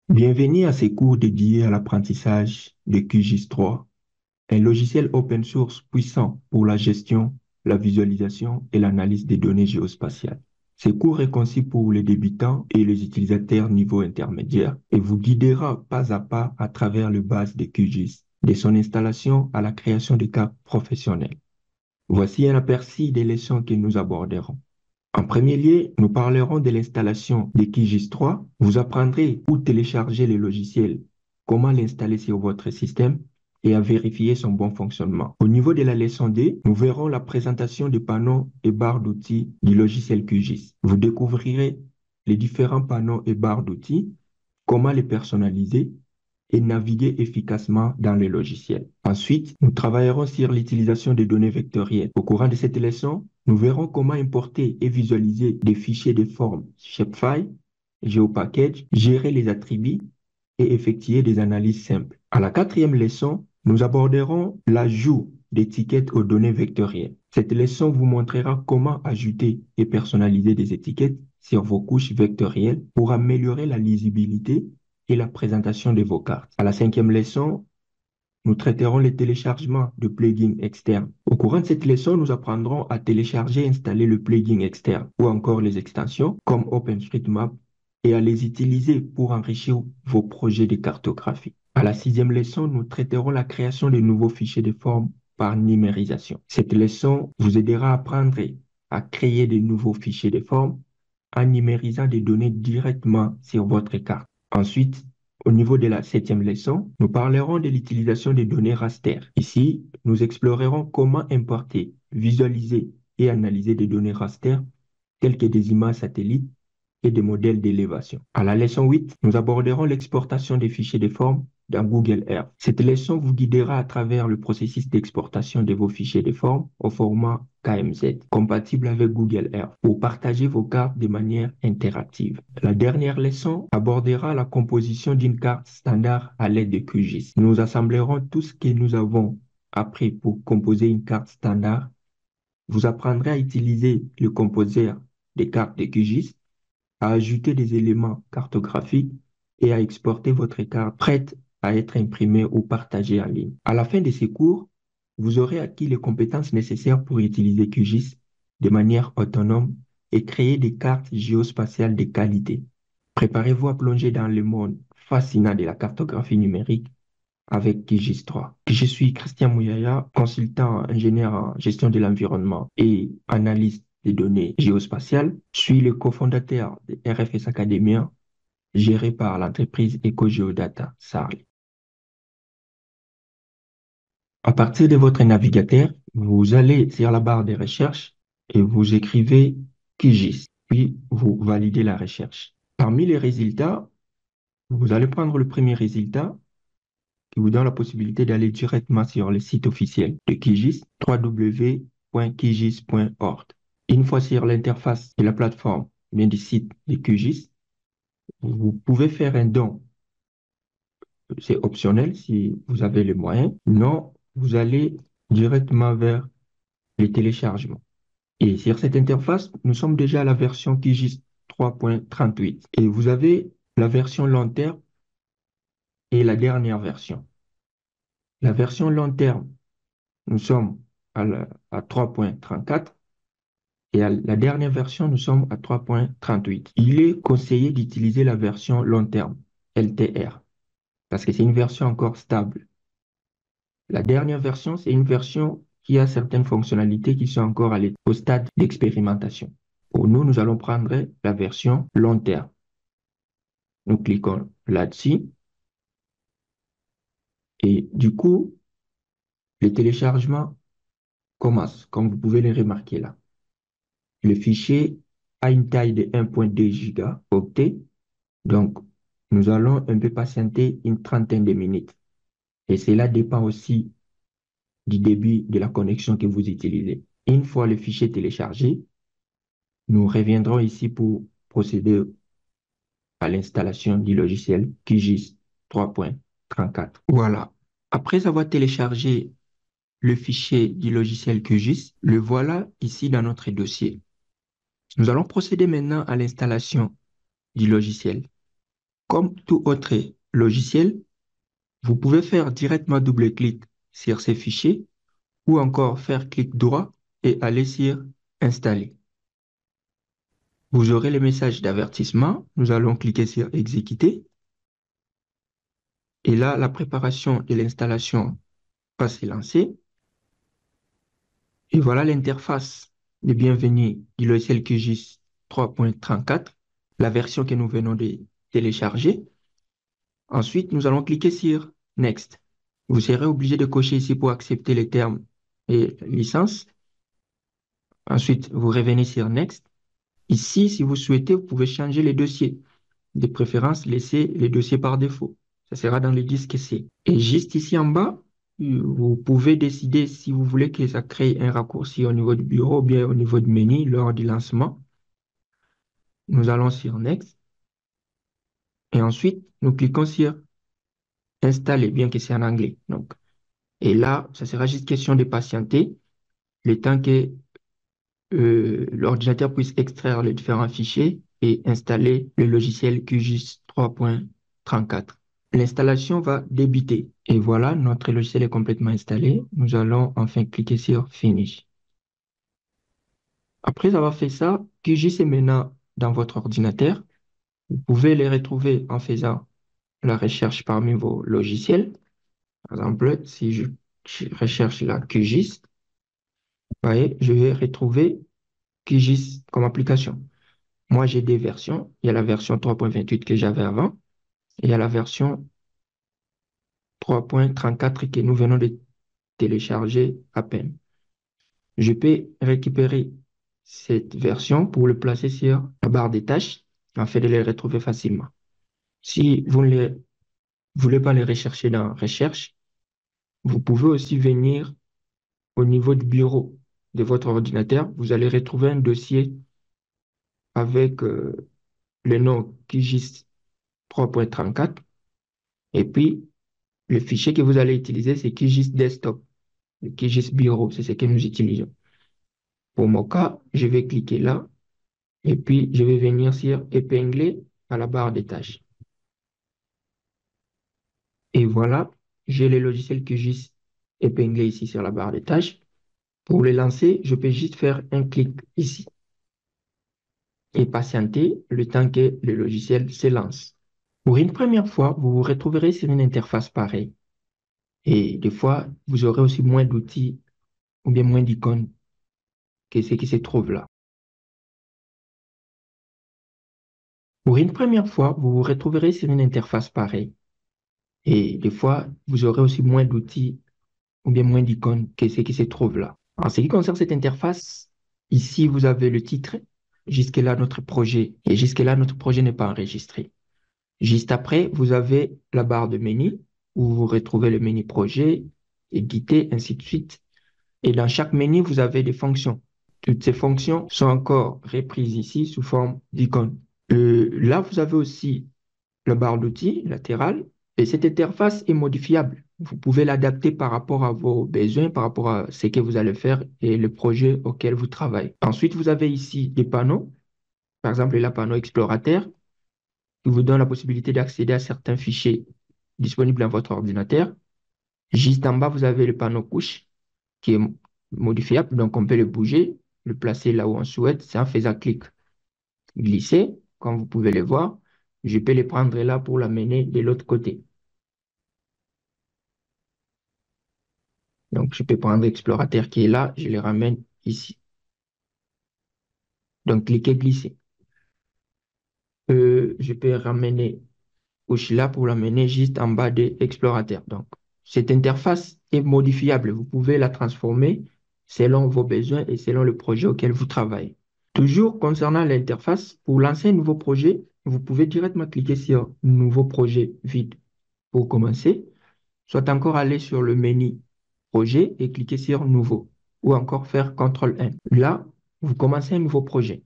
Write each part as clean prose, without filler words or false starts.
Bienvenue à ces cours dédiés à l'apprentissage de QGIS 3, un logiciel open source puissant pour la gestion, la visualisation et l'analyse des données géospatiales. Ce cours est conçu pour les débutants et les utilisateurs niveau intermédiaire et vous guidera pas à pas à travers le base de QGIS, de son installation à la création de cartes professionnelles. Voici un aperçu des leçons que nous aborderons. En premier lieu, nous parlerons de l'installation de QGIS 3. Vous apprendrez où télécharger le logiciel, comment l'installer sur votre système et à vérifier son bon fonctionnement. Au niveau de la leçon D, nous verrons la présentation des panneaux et barres d'outils du logiciel QGIS. Vous découvrirez les différents panneaux et barres d'outils, comment les personnaliser et naviguer efficacement dans le logiciel. Ensuite, nous travaillerons sur l'utilisation des données vectorielles. Au courant de cette leçon, nous verrons comment importer et visualiser des fichiers de forme shapefile, GeoPackage, gérer les attributs et effectuer des analyses simples. À la quatrième leçon, nous aborderons l'ajout d'étiquettes aux données vectorielles. Cette leçon vous montrera comment ajouter et personnaliser des étiquettes sur vos couches vectorielles pour améliorer la lisibilité et la présentation de vos cartes. À la cinquième leçon, nous traiterons les téléchargements de plugins externes. Au courant de cette leçon, nous apprendrons à télécharger et installer le plugin externe ou encore les extensions comme OpenStreetMap et à les utiliser pour enrichir vos projets de cartographie. À la sixième leçon, nous traiterons la création de nouveaux fichiers de forme par numérisation. Cette leçon vous aidera à apprendre à créer de nouveaux fichiers de forme en numérisant des données directement sur votre carte. Ensuite, au niveau de la septième leçon, nous parlerons de l'utilisation des données raster. Ici, nous explorerons comment importer, visualiser et analyser des données raster telles que des images satellites et des modèles d'élévation. À la leçon 8, nous aborderons l'exportation des fichiers de forme dans Google Earth. Cette leçon vous guidera à travers le processus d'exportation de vos fichiers de forme au format KMZ, compatible avec Google Earth, pour partager vos cartes de manière interactive. La dernière leçon abordera la composition d'une carte standard à l'aide de QGIS. Nous assemblerons tout ce que nous avons appris pour composer une carte standard. Vous apprendrez à utiliser le composeur des cartes de QGIS, à ajouter des éléments cartographiques et à exporter votre carte prête à être imprimée ou partagée en ligne. À la fin de ces cours, vous aurez acquis les compétences nécessaires pour utiliser QGIS de manière autonome et créer des cartes géospatiales de qualité. Préparez-vous à plonger dans le monde fascinant de la cartographie numérique avec QGIS 3. Je suis Christian Mouyaya, consultant ingénieur en gestion de l'environnement et analyste des données géospatiales. Je suis le cofondateur de RFS Academia, géré par l'entreprise EcoGeodata Sarl. À partir de votre navigateur, vous allez sur la barre de recherche et vous écrivez QGIS, puis vous validez la recherche. Parmi les résultats, vous allez prendre le premier résultat qui vous donne la possibilité d'aller directement sur le site officiel de QGIS, www.qgis.org. Une fois sur l'interface de la plateforme, bien du site de QGIS, vous pouvez faire un don. C'est optionnel si vous avez les moyens. Non, vous allez directement vers les téléchargements. Et sur cette interface, nous sommes déjà à la version QGIS 3.38. Et vous avez la version long terme et la dernière version. La version long terme, nous sommes à 3.34 et à la dernière version, nous sommes à 3.38. Il est conseillé d'utiliser la version long terme, LTR, parce que c'est une version encore stable. La dernière version, c'est une version qui a certaines fonctionnalités qui sont encore au stade d'expérimentation. Pour nous, nous allons prendre la version long terme. Nous cliquons là-dessus et du coup, le téléchargement commence, comme vous pouvez le remarquer là. Le fichier a une taille de 1.2 gigaoctets, donc nous allons un peu patienter une trentaine de minutes. Et cela dépend aussi du débit de la connexion que vous utilisez. Une fois le fichier téléchargé, nous reviendrons ici pour procéder à l'installation du logiciel QGIS 3.34. Voilà. Après avoir téléchargé le fichier du logiciel QGIS, le voilà ici dans notre dossier. Nous allons procéder maintenant à l'installation du logiciel. Comme tout autre logiciel, vous pouvez faire directement double-clic sur ces fichiers ou encore faire clic droit et aller sur Installer. Vous aurez le message d'avertissement. Nous allons cliquer sur Exécuter. Et là, la préparation de l'installation va se lancer. Et voilà l'interface de bienvenue du logiciel QGIS 3.34, la version que nous venons de télécharger. Ensuite, nous allons cliquer sur Next. Vous serez obligé de cocher ici pour accepter les termes et licences. Ensuite, vous revenez sur Next. Ici, si vous souhaitez, vous pouvez changer les dossiers. De préférence, laissez les dossiers par défaut. Ça sera dans le disque C. Et juste ici en bas, vous pouvez décider si vous voulez que ça crée un raccourci au niveau du bureau ou bien au niveau du menu lors du lancement. Nous allons sur Next. Et ensuite, nous cliquons sur Installer, bien que c'est en anglais. Donc, et là, ça sera juste question de patienter le temps que l'ordinateur puisse extraire les différents fichiers et installer le logiciel QGIS 3.34. L'installation va débuter. Et voilà, notre logiciel est complètement installé. Nous allons enfin cliquer sur Finish. Après avoir fait ça, QGIS est maintenant dans votre ordinateur. Vous pouvez les retrouver en faisant la recherche parmi vos logiciels. Par exemple, si je recherche la QGIS, vous voyez, je vais retrouver QGIS comme application. Moi, j'ai des versions. Il y a la version 3.28 que j'avais avant et il y a la version 3.34 que nous venons de télécharger à peine. Je peux récupérer cette version pour le placer sur la barre des tâches afin de les retrouver facilement. Si vous ne voulez pas les rechercher dans Recherche, vous pouvez aussi venir au niveau du bureau de votre ordinateur. Vous allez retrouver un dossier avec le nom QGIS 3.34 et puis le fichier que vous allez utiliser, c'est QGIS Desktop, le QGIS Bureau, c'est ce que nous utilisons. Pour mon cas, je vais cliquer là et puis je vais venir sur Épingler à la barre des tâches. Et voilà, j'ai le logiciel QGIS épinglé ici sur la barre des tâches. Pour le lancer, je peux juste faire un clic ici et patienter le temps que le logiciel se lance. Pour une première fois, vous vous retrouverez sur une interface pareille. Et des fois, vous aurez aussi moins d'outils ou bien moins d'icônes que ce qui se trouve là. Pour une première fois, vous vous retrouverez sur une interface pareille. Et des fois, vous aurez aussi moins d'outils ou bien moins d'icônes que ce qui se trouve là. En ce qui concerne cette interface, ici, vous avez le titre. Jusque-là, notre projet. Et jusque-là, notre projet n'est pas enregistré. Juste après, vous avez la barre de menu où vous retrouvez le menu projet, éditer, ainsi de suite. Et dans chaque menu, vous avez des fonctions. Toutes ces fonctions sont encore reprises ici sous forme d'icônes. Là, vous avez aussi la barre d'outils latérale et cette interface est modifiable. Vous pouvez l'adapter par rapport à vos besoins, par rapport à ce que vous allez faire et le projet auquel vous travaillez. Ensuite, vous avez ici des panneaux, par exemple le panneau explorateur qui vous donne la possibilité d'accéder à certains fichiers disponibles dans votre ordinateur. Juste en bas, vous avez le panneau couche qui est modifiable, donc on peut le bouger, le placer là où on souhaite, c'est en faisant clic glisser, comme vous pouvez le voir. Je peux le prendre là pour l'amener de l'autre côté. Donc, je peux prendre l'explorateur qui est là, je le ramène ici. Donc, cliquez glisser. Je peux ramener couche là pour l'amener juste en bas de l'explorateur. Donc, cette interface est modifiable. Vous pouvez la transformer selon vos besoins et selon le projet auquel vous travaillez. Toujours concernant l'interface, pour lancer un nouveau projet, vous pouvez directement cliquer sur Nouveau projet vide pour commencer, soit encore aller sur le menu Projet et cliquer sur Nouveau, ou encore faire CTRL-N. Là, vous commencez un nouveau projet.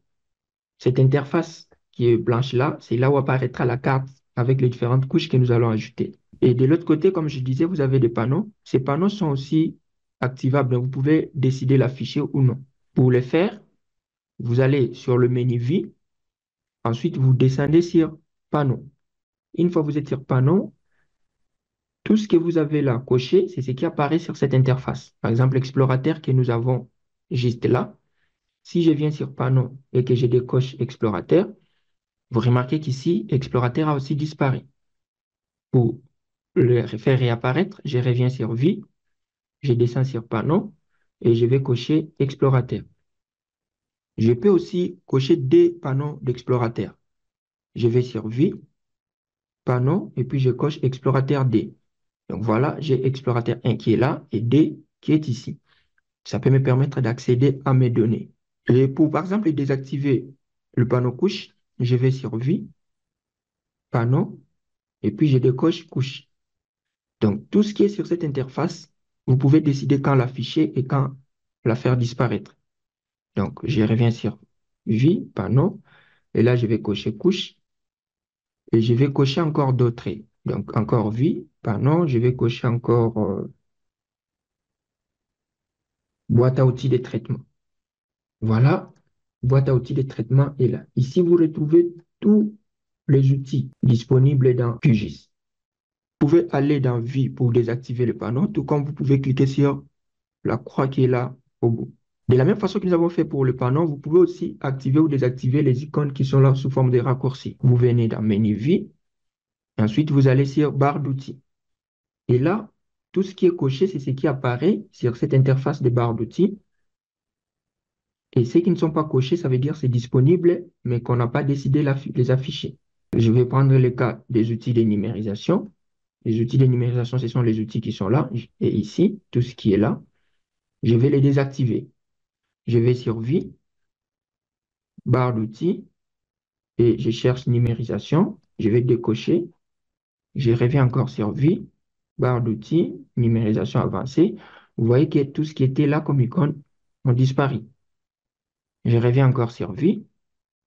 Cette interface qui est blanche là, c'est là où apparaîtra la carte avec les différentes couches que nous allons ajouter. Et de l'autre côté, comme je disais, vous avez des panneaux. Ces panneaux sont aussi activables, donc vous pouvez décider l'afficher ou non. Pour le faire, vous allez sur le menu Vie, ensuite vous descendez sur Panneaux. Une fois que vous êtes sur panneau, tout ce que vous avez là coché, c'est ce qui apparaît sur cette interface. Par exemple, l'explorateur que nous avons juste là. Si je viens sur panneau et que je décoche explorateur, vous remarquez qu'ici, explorateur a aussi disparu. Pour le faire réapparaître, je reviens sur vie, je descends sur panneau et je vais cocher explorateur. Je peux aussi cocher des panneaux d'explorateur. Je vais sur vie, panneau, et puis je coche explorateur D. Donc voilà, j'ai explorateur 1 qui est là et D qui est ici. Ça peut me permettre d'accéder à mes données. Et pour, par exemple, désactiver le panneau couche, je vais sur vie, panneau, et puis je décoche couche. Donc, tout ce qui est sur cette interface, vous pouvez décider quand l'afficher et quand la faire disparaître. Donc, je reviens sur vie, panneau, et là, je vais cocher couche, et je vais cocher encore d'autres traits. Donc, encore vie, panneau, je vais cocher encore boîte à outils de traitement. Voilà, boîte à outils de traitement est là. Ici, vous retrouvez tous les outils disponibles dans QGIS. Vous pouvez aller dans Vie pour désactiver le panneau, tout comme vous pouvez cliquer sur la croix qui est là au bout. De la même façon que nous avons fait pour le panneau, vous pouvez aussi activer ou désactiver les icônes qui sont là sous forme de raccourcis. Vous venez dans Menu Vie, et ensuite vous allez sur Barre d'outils. Et là, tout ce qui est coché, c'est ce qui apparaît sur cette interface de barre d'outils. Et ceux qui ne sont pas cochés, ça veut dire que c'est disponible, mais qu'on n'a pas décidé de les afficher. Je vais prendre le cas des outils de numérisation. Les outils de numérisation, ce sont les outils qui sont là et ici, tout ce qui est là. Je vais les désactiver. Je vais sur Vie, barre d'outils, et je cherche numérisation. Je vais décocher. Je reviens encore sur Vie, barre d'outils, numérisation avancée. Vous voyez que tout ce qui était là comme icône ont disparu. Je reviens encore sur Vie,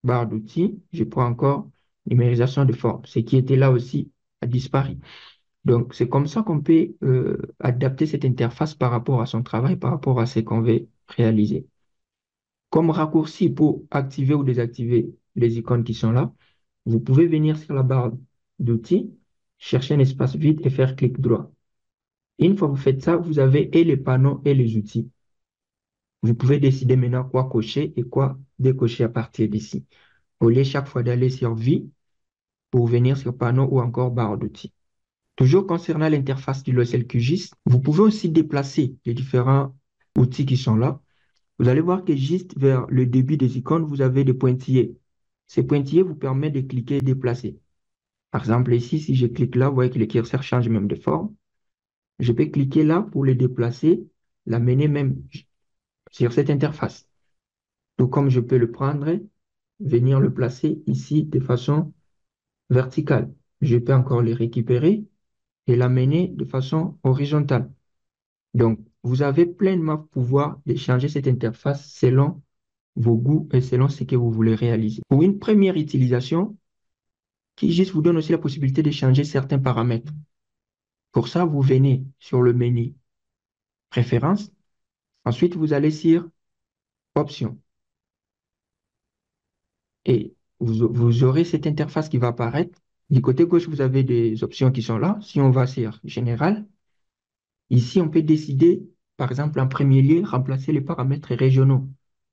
barre d'outils, je prends encore numérisation de forme. Ce qui était là aussi a disparu. Donc, c'est comme ça qu'on peut adapter cette interface par rapport à son travail, par rapport à ce qu'on veut réaliser. Comme raccourci pour activer ou désactiver les icônes qui sont là, vous pouvez venir sur la barre d'outils, chercher un espace vide et faire clic droit. Une fois que vous faites ça, vous avez et les panneaux et les outils. Vous pouvez décider maintenant quoi cocher et quoi décocher à partir d'ici. Au lieu chaque fois d'aller sur Vie pour venir sur panneau ou encore barre d'outils. Toujours concernant l'interface du logiciel QGIS, vous pouvez aussi déplacer les différents outils qui sont là. Vous allez voir que juste vers le début des icônes, vous avez des pointillés. Ces pointillés vous permettent de cliquer et déplacer. Par exemple, ici, si je clique là, vous voyez que le curseur change même de forme. Je peux cliquer là pour le déplacer, l'amener même sur cette interface. Tout comme je peux le prendre, venir le placer ici de façon verticale. Je peux encore le récupérer et l'amener de façon horizontale. Donc, vous avez pleinement pouvoir de changer cette interface selon vos goûts et selon ce que vous voulez réaliser. Pour une première utilisation, QGIS vous donne aussi la possibilité de changer certains paramètres. Pour ça, vous venez sur le menu Préférences. Ensuite, vous allez sur Options. Et vous aurez cette interface qui va apparaître. Du côté gauche, vous avez des options qui sont là. Si on va sur Général, ici, on peut décider, par exemple, en premier lieu, remplacer les paramètres régionaux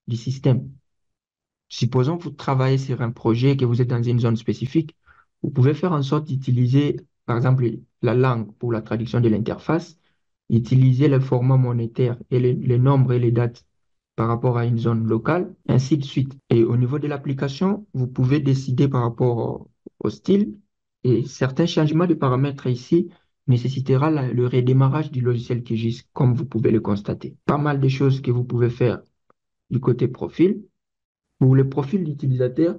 du système. Supposons que vous travaillez sur un projet, que vous êtes dans une zone spécifique, vous pouvez faire en sorte d'utiliser, par exemple, la langue pour la traduction de l'interface, utiliser le format monétaire et les nombres et les dates par rapport à une zone locale, ainsi de suite. Et au niveau de l'application, vous pouvez décider par rapport au style et certains changements de paramètres ici nécessitera le redémarrage du logiciel QGIS, comme vous pouvez le constater. Pas mal de choses que vous pouvez faire du côté profil. Pour le profil d'utilisateur,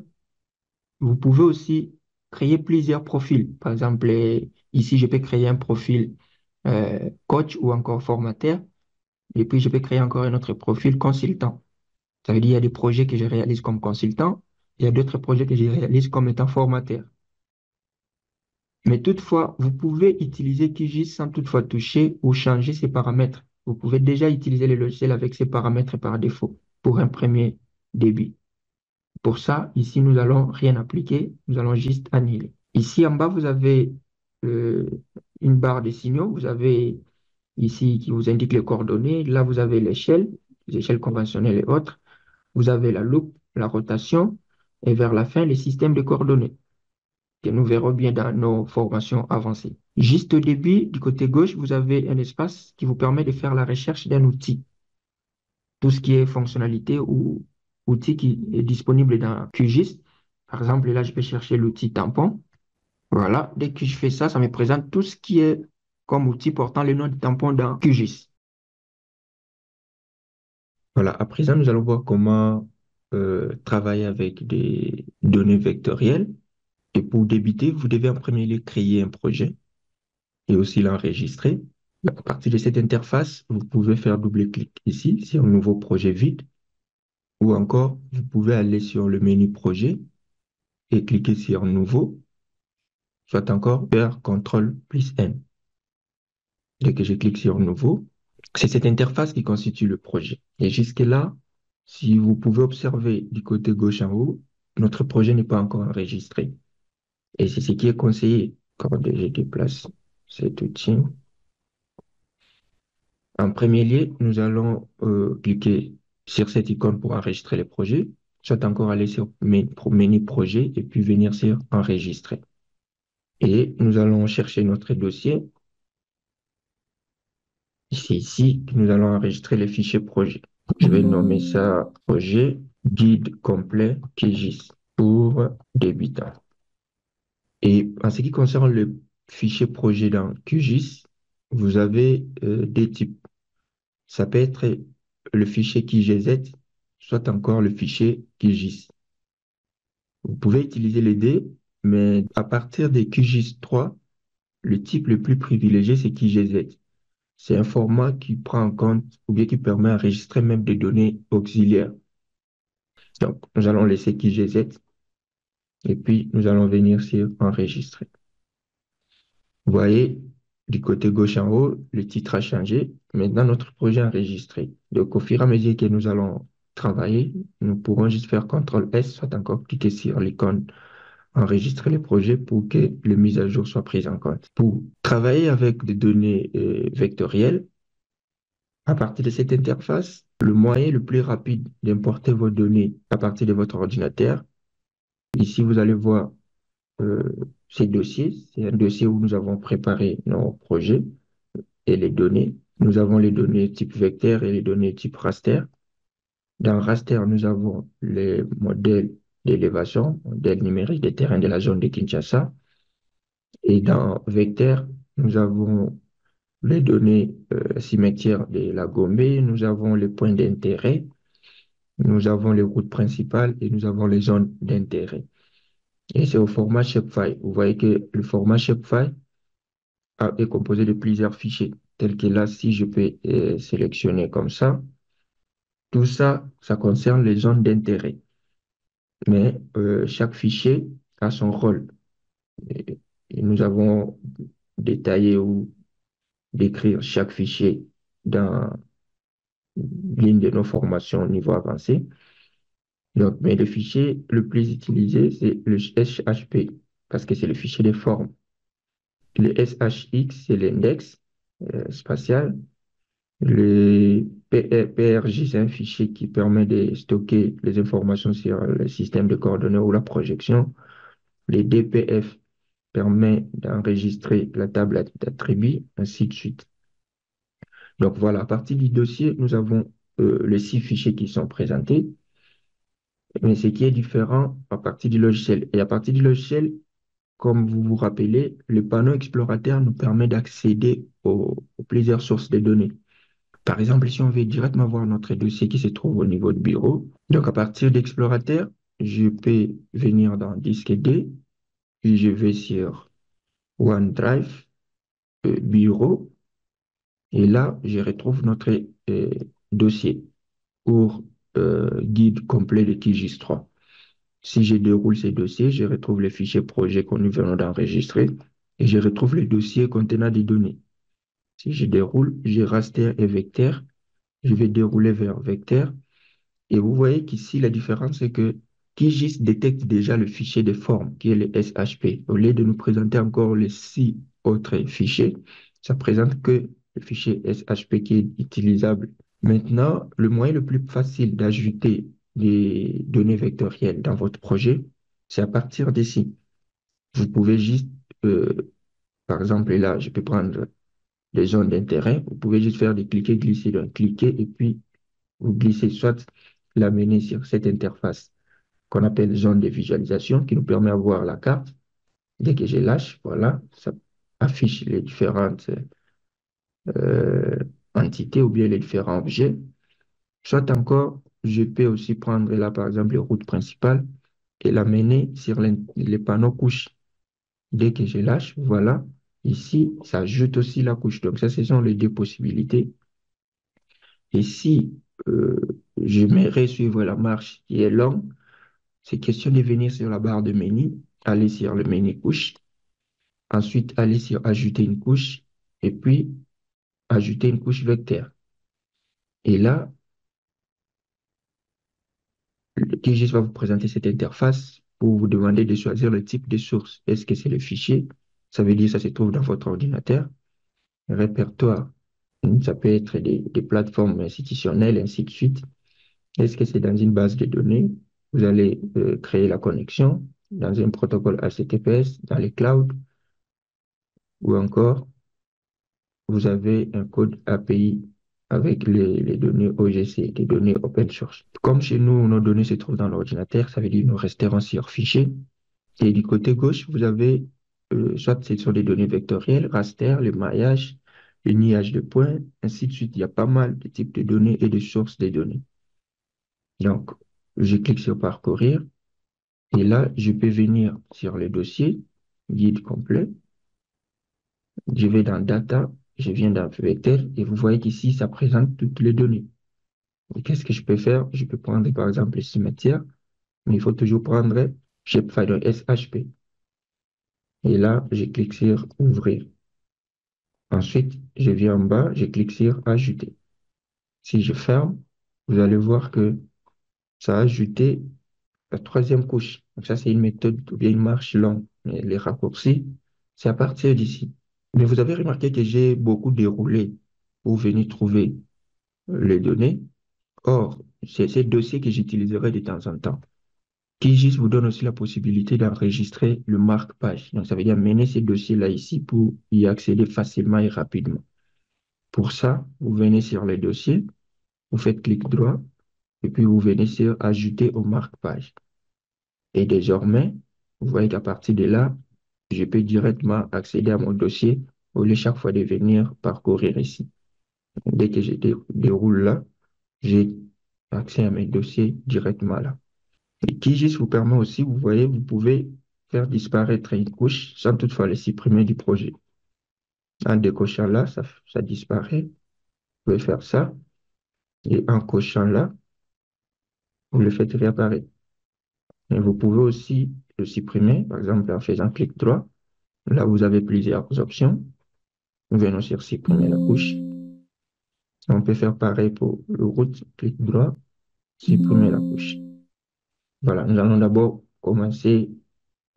vous pouvez aussi créer plusieurs profils. Par exemple, ici, je peux créer un profil coach ou encore formateur. Et puis, je peux créer encore un autre profil consultant. Ça veut dire qu'il y a des projets que je réalise comme consultant. Il y a d'autres projets que je réalise comme étant formateur. Mais toutefois, vous pouvez utiliser QGIS sans toutefois toucher ou changer ces paramètres. Vous pouvez déjà utiliser le logiciel avec ces paramètres par défaut pour un premier début. Pour ça, ici, nous allons rien appliquer, nous allons juste annuler. Ici en bas, vous avez euh, une barre de signaux. Vous avez ici qui vous indique les coordonnées. Là, vous avez l'échelle, les échelles conventionnelles et autres. Vous avez la loupe, la rotation et vers la fin, les systèmes de coordonnées que nous verrons bien dans nos formations avancées. Juste au début, du côté gauche, vous avez un espace qui vous permet de faire la recherche d'un outil. Tout ce qui est fonctionnalité ou outil qui est disponible dans QGIS. Par exemple, là, je vais chercher l'outil tampon. Voilà, dès que je fais ça, ça me présente tout ce qui est comme outil portant le nom de tampon dans QGIS. Voilà, à présent, nous allons voir comment travailler avec des données vectorielles. Et pour débuter, vous devez en premier lieu créer un projet et aussi l'enregistrer. À partir de cette interface, vous pouvez faire double-clic ici sur un nouveau projet vide ou encore vous pouvez aller sur le menu projet et cliquer sur nouveau, soit encore faire CTRL plus N. Dès que je clique sur nouveau, c'est cette interface qui constitue le projet. Et jusque-là, si vous pouvez observer du côté gauche en haut, notre projet n'est pas encore enregistré. Et c'est ce qui est conseillé quand je déplace cet outil. En premier lieu, nous allons cliquer sur cette icône pour enregistrer les projets, soit encore aller sur menu projet et puis venir sur enregistrer. Et nous allons chercher notre dossier. C'est ici que nous allons enregistrer les fichiers projet. Je vais nommer ça projet guide complet QGIS pour débutants. Et en ce qui concerne le fichier projet dans QGIS, vous avez des types. Ça peut être le fichier QGZ, soit encore le fichier QGIS. Vous pouvez utiliser les deux, mais à partir de QGIS 3, le type le plus privilégié, c'est QGZ. C'est un format qui prend en compte ou bien qui permet d'enregistrer même des données auxiliaires. Donc, nous allons laisser QGZ et puis nous allons venir sur enregistrer. Vous voyez, du côté gauche en haut, le titre a changé. Maintenant, notre projet est enregistré. Donc, au fur et à mesure que nous allons travailler, nous pourrons juste faire CTRL S, soit encore cliquer sur l'icône enregistrer les projets pour que les mises à jour soient prises en compte. Pour travailler avec des données vectorielles, à partir de cette interface, le moyen le plus rapide d'importer vos données à partir de votre ordinateur, ici vous allez voir euh, ces dossiers. C'est un dossier où nous avons préparé nos projets et les données. Nous avons les données type vecteur et les données type raster. Dans raster, nous avons les modèles d'élévation, modèles numériques des terrains de la zone de Kinshasa. Et dans vecteur, nous avons les données cimetières de la Gombe, nous avons les points d'intérêt, nous avons les routes principales et nous avons les zones d'intérêt. Et c'est au format shapefile. Vous voyez que le format shapefile est composé de plusieurs fichiers, tels que là, si je peux sélectionner comme ça, tout ça, ça concerne les zones d'intérêt. Mais chaque fichier a son rôle. Et, et nous avons détaillé ou décrire chaque fichier dans l'une de nos formations au niveau avancé. Donc, mais le fichier le plus utilisé, c'est le SHP, parce que c'est le fichier de forme. Le SHX, c'est l'index spatial. Le PRJ, c'est un fichier qui permet de stocker les informations sur le système de coordonnées ou la projection. Le DPF permet d'enregistrer la table d'attributs, ainsi de suite. Donc voilà, à partir du dossier, nous avons les 6 fichiers qui sont présentés, mais ce qui est différent à partir du logiciel. Et à partir du logiciel, comme vous vous rappelez, le panneau explorateur nous permet d'accéder aux plusieurs sources de données. Par exemple, si on veut directement voir notre dossier qui se trouve au niveau de bureau, donc à partir d'explorateur, je peux venir dans disque D, puis je vais sur OneDrive, bureau, et là, je retrouve notre dossier pour guide complet de QGIS 3. Si je déroule ces dossiers, je retrouve les fichiers projets que nous venons d'enregistrer et je retrouve les dossiers contenant des données. Si je déroule, j'ai raster et vecteur, je vais dérouler vers vecteur. Et vous voyez qu'ici, la différence, c'est que QGIS détecte déjà le fichier de forme qui est le SHP. Au lieu de nous présenter encore les 6 autres fichiers, ça présente que le fichier SHP qui est utilisable. Maintenant, le moyen le plus facile d'ajouter des données vectorielles dans votre projet, c'est à partir d'ici. Vous pouvez juste, euh, par exemple, là, je peux prendre les zones d'intérêt. Vous pouvez juste faire des cliquer, glisser, donc cliquer et puis vous glissez soit l'amener sur cette interface qu'on appelle zone de visualisation qui nous permet de voir la carte. Dès que je lâche, voilà, ça affiche les différentes euh, entités ou bien les différents objets. Soit encore, je peux aussi prendre là, par exemple, les routes principales et l'amener sur les panneaux couches. Dès que je lâche, voilà, ici, ça ajoute aussi la couche. Donc ça, ce sont les 2 possibilités. Et si euh, j'aimerais suivre la marche qui est longue, c'est question de venir sur la barre de menu, aller sur le menu couche, ensuite aller sur ajouter une couche et puis ajouter une couche vecteur. Et là, le QGIS va vous présenter cette interface pour vous demander de choisir le type de source. Est-ce que c'est le fichier? Ça veut dire que ça se trouve dans votre ordinateur. Répertoire, ça peut être des plateformes institutionnelles, ainsi de suite. Est-ce que c'est dans une base de données? Vous allez créer la connexion dans un protocole HTTPS, dans les clouds, ou encore vous avez un code API avec les données OGC, des données open source. Comme chez nous, nos données se trouvent dans l'ordinateur, ça veut dire que nous resterons sur fichier. Et du côté gauche, vous avez soit ce sont des données vectorielles, raster, le maillage, le niage de points, ainsi de suite. Il y a pas mal de types de données et de sources de données. Donc, je clique sur parcourir et là, je peux venir sur le dossier, guide complet. Je vais dans data, je viens dans vecteur et vous voyez qu'ici, ça présente toutes les données. Et qu'est-ce que je peux faire? Je peux prendre par exemple le cimetière, mais il faut toujours prendre Shapefile SHP. Et là, je clique sur ouvrir. Ensuite, je viens en bas, je clique sur ajouter. Si je ferme, vous allez voir que ça a ajouté la 3e couche. Donc ça, c'est une méthode ou bien une marche longue. Mais les raccourcis, c'est à partir d'ici. Mais vous avez remarqué que j'ai beaucoup déroulé pour venir trouver les données. Or, c'est ces dossiers que j'utiliserai de temps en temps. QGIS vous donne aussi la possibilité d'enregistrer le marque-page. Donc, ça veut dire mener ces dossiers-là ici pour y accéder facilement et rapidement. Pour ça, vous venez sur les dossiers, vous faites clic droit, et puis vous venez sur Ajouter au marque-page. Et désormais, vous voyez qu'à partir de là, je peux directement accéder à mon dossier au lieu chaque fois de venir parcourir ici. Dès que je déroule là, j'ai accès à mes dossiers directement là. Et QGIS vous permet aussi, vous voyez, vous pouvez faire disparaître une couche sans toutefois les supprimer du projet. En décochant là, ça disparaît. Vous pouvez faire ça. Et en cochant là, vous le faites réapparaître. Et vous pouvez aussi le supprimer, par exemple en faisant clic droit. Là, vous avez plusieurs options. Nous venons sur supprimer la couche. On peut faire pareil pour le route, clic droit, supprimer la couche. Voilà, nous allons d'abord commencer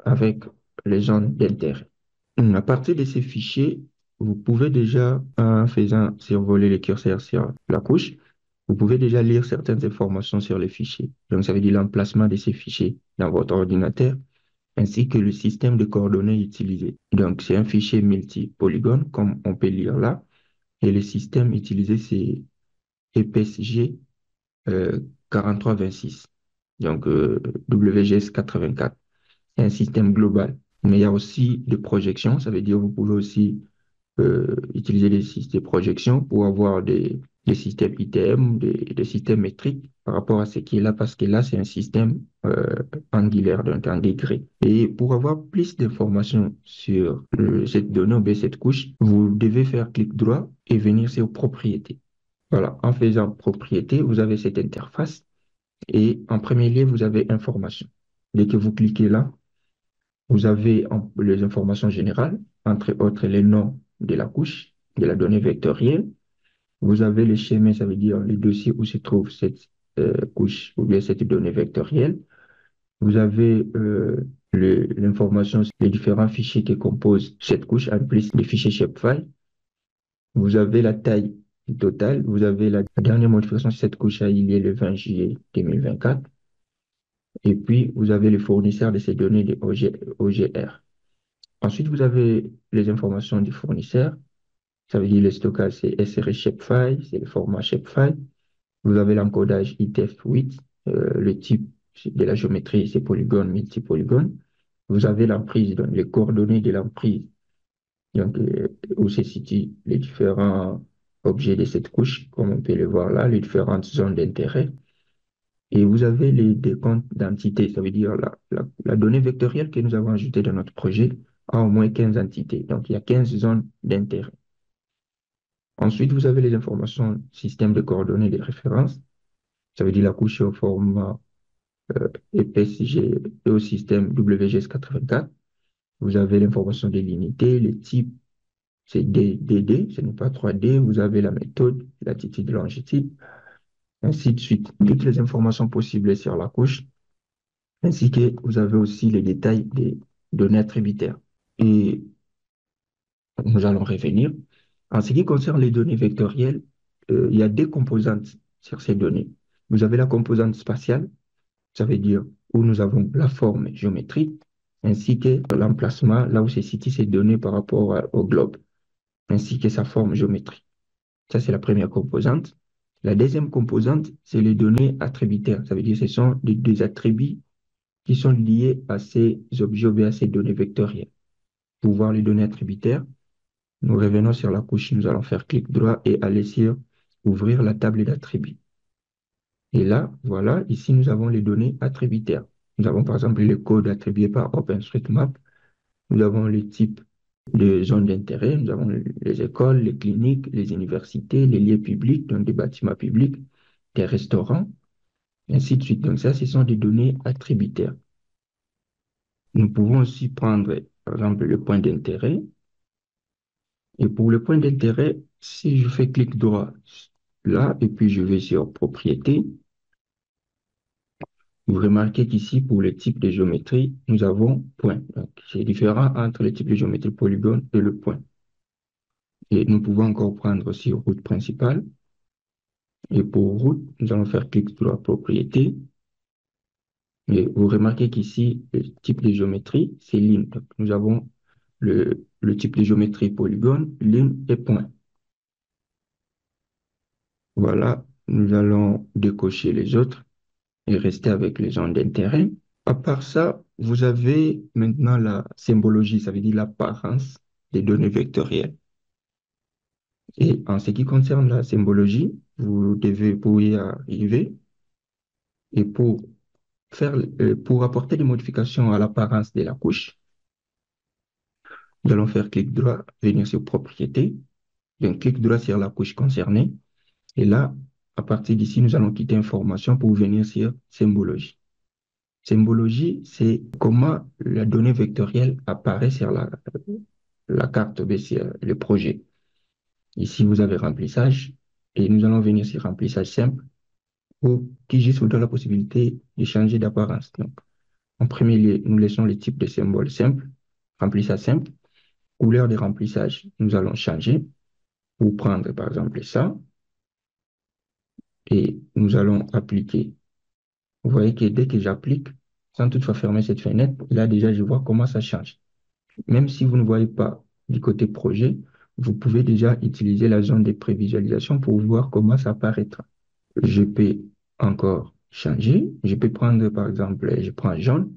avec les zones d'intérêt. À partir de ces fichiers, vous pouvez déjà, en faisant survoler le curseur sur la couche, vous pouvez déjà lire certaines informations sur les fichiers. Donc, ça veut dire l'emplacement de ces fichiers dans votre ordinateur, ainsi que le système de coordonnées utilisé. Donc, c'est un fichier multi-polygone, comme on peut lire là, et le système utilisé, c'est EPSG 4326, donc WGS 84. C'est un système global. Mais il y a aussi des projections, ça veut dire que vous pouvez aussi utiliser des systèmes de projection pour avoir des systèmes ITM, des systèmes métriques par rapport à ce qui est là, parce que là, c'est un système angulaire, donc en degré. Et pour avoir plus d'informations sur cette donnée ou bien cette couche, vous devez faire clic droit et venir sur propriétés. Voilà, en faisant propriété, vous avez cette interface et en premier lieu, vous avez information. Dès que vous cliquez là, vous avez les informations générales, entre autres les noms de la couche, de la donnée vectorielle. Vous avez le schéma, ça veut dire le dossier où se trouve cette couche ou bien cette donnée vectorielle. Vous avez l'information sur les différents fichiers qui composent cette couche, en plus des fichiers shapefile. Vous avez la taille totale. Vous avez la dernière modification sur cette couche il y a le 20 juillet 2024. Et puis, vous avez le fournisseur de ces données de OGR. Ensuite, vous avez les informations du fournisseur. Ça veut dire le stockage, c'est SRS Shapefile, c'est le format Shapefile. Vous avez l'encodage ITF8, le type de la géométrie, c'est polygone, multipolygone. Vous avez l'emprise, donc les coordonnées de l'emprise, donc où se situent les différents objets de cette couche, comme on peut le voir là, les différentes zones d'intérêt. Et vous avez les décomptes d'entités, ça veut dire la donnée vectorielle que nous avons ajoutée dans notre projet a au moins 15 entités. Donc, il y a 15 zones d'intérêt. Ensuite, vous avez les informations système de coordonnées de référence. Ça veut dire la couche au format EPSG et au système WGS84. Vous avez l'information de l'unité, le type, c'est DD, ce n'est pas 3D. Vous avez la méthode, latitude, longitude, ainsi de suite. Toutes les informations possibles sur la couche, ainsi que vous avez aussi les détails des données attributaires. Et nous allons revenir. En ce qui concerne les données vectorielles, il y a deux composantes sur ces données. Vous avez la composante spatiale, ça veut dire où nous avons la forme géométrique, ainsi que l'emplacement, là où se situent ces données par rapport au globe, ainsi que sa forme géométrique. Ça, c'est la première composante. La deuxième composante, c'est les données attributaires. Ça veut dire que ce sont des attributs qui sont liés à ces objets ou à ces données vectorielles. Pour voir les données attributaires, nous revenons sur la couche, nous allons faire clic droit et aller sur ouvrir la table d'attributs. Et là, voilà, ici, nous avons les données attributaires. Nous avons par exemple le code attribué par OpenStreetMap. Nous avons les types de zones d'intérêt. Nous avons les écoles, les cliniques, les universités, les lieux publics, donc des bâtiments publics, des restaurants, ainsi de suite. Donc ça, ce sont des données attributaires. Nous pouvons aussi prendre, par exemple, le point d'intérêt. Et pour le point d'intérêt, si je fais clic droit là, et puis je vais sur propriété, vous remarquez qu'ici, pour le type de géométrie, nous avons point. Donc, c'est différent entre le type de géométrie polygone et le point. Et nous pouvons encore prendre aussi route principale. Et pour route, nous allons faire clic droit propriété. Et vous remarquez qu'ici, le type de géométrie, c'est ligne. Donc, nous avons le type de géométrie polygone, ligne et point. Voilà, nous allons décocher les autres et rester avec les zones d'intérêt. À part ça, vous avez maintenant la symbologie, ça veut dire l'apparence des données vectorielles. Et en ce qui concerne la symbologie, pour y arriver et pour apporter des modifications à l'apparence de la couche, nous allons faire clic droit, venir sur propriété, donc clic droit sur la couche concernée. Et là, à partir d'ici, nous allons quitter information pour venir sur symbologie. Symbologie, c'est comment la donnée vectorielle apparaît sur la carte B, sur le projet. Ici, vous avez remplissage et nous allons venir sur remplissage simple qui juste vous donne la possibilité de changer d'apparence. Donc, en premier lieu, nous laissons le type de symbole simple, remplissage simple. Couleur de remplissage, nous allons changer pour prendre par exemple ça et nous allons appliquer. Vous voyez que dès que j'applique, sans toutefois fermer cette fenêtre, là déjà je vois comment ça change. Même si vous ne voyez pas du côté projet, vous pouvez déjà utiliser la zone de prévisualisation pour voir comment ça apparaîtra. Je peux encore changer. Je peux prendre, par exemple, je prends jaune,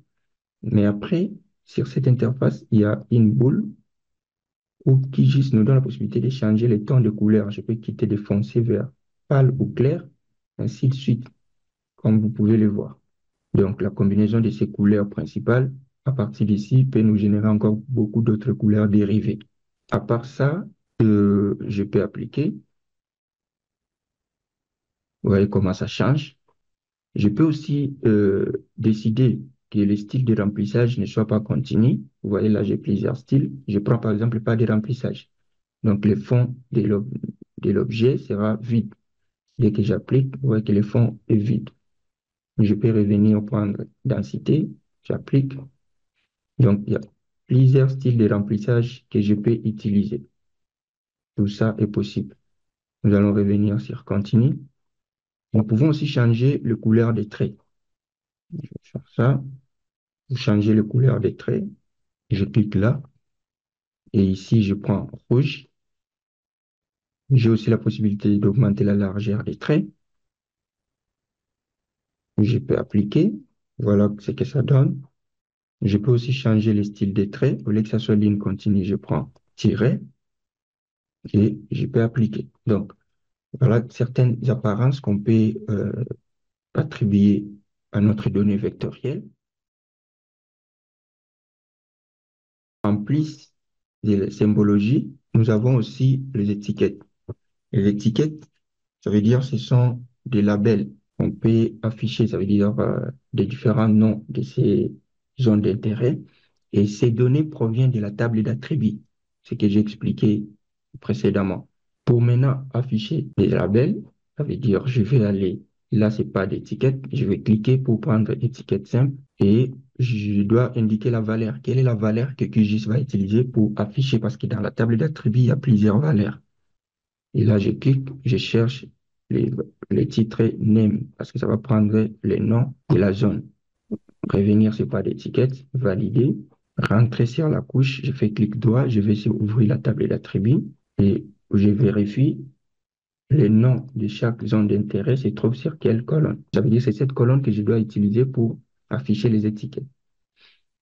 mais après, sur cette interface, il y a une boule qui juste nous donne la possibilité de changer les tons de couleur. Je peux quitter de foncé vers pâle ou clair, ainsi de suite, comme vous pouvez le voir. Donc, la combinaison de ces couleurs principales, à partir d'ici, peut nous générer encore beaucoup d'autres couleurs dérivées. À part ça, je peux appliquer. Vous voyez comment ça change. Je peux aussi décider que le style de remplissage ne soit pas continu. Vous voyez là, j'ai plusieurs styles. Je prends par exemple pas de remplissage. Donc, le fond de l'objet sera vide. Dès que j'applique, vous voyez que le fond est vide. Je peux revenir prendre densité, j'applique. Donc, il y a plusieurs styles de remplissage que je peux utiliser. Tout ça est possible. Nous allons revenir sur continue. Nous pouvons aussi changer le couleur des traits. Je vais faire ça. Vous changez le couleur des traits. Je clique là. Et ici, je prends rouge. J'ai aussi la possibilité d'augmenter la largeur des traits. Je peux appliquer. Voilà ce que ça donne. Je peux aussi changer le style des traits. Au lieu que ça soit ligne continue, je prends tiret et je peux appliquer. Donc, voilà certaines apparences qu'on peut attribuer à notre donnée vectorielle. En plus des symbologies, nous avons aussi les étiquettes. Les étiquettes, ça veut dire ce sont des labels qu'on peut afficher, ça veut dire des différents noms de ces zones d'intérêt. Et ces données proviennent de la table d'attributs, ce que j'ai expliqué précédemment. Pour maintenant afficher des labels, ça veut dire je vais aller, là c'est pas d'étiquette, je vais cliquer pour prendre étiquette simple et je dois indiquer la valeur. Quelle est la valeur que QGIS va utiliser pour afficher parce que dans la table d'attributs, il y a plusieurs valeurs. Et là, je clique, je cherche les, les titres name parce que ça va prendre les noms de la zone. Prévenir, c'est pas d'étiquette, valider, rentrer sur la couche, je fais clic droit, je vais ouvrir la table d'attributs et je vérifie les noms de chaque zone d'intérêt se trouvent sur quelle colonne. Ça veut dire que c'est cette colonne que je dois utiliser pour afficher les étiquettes.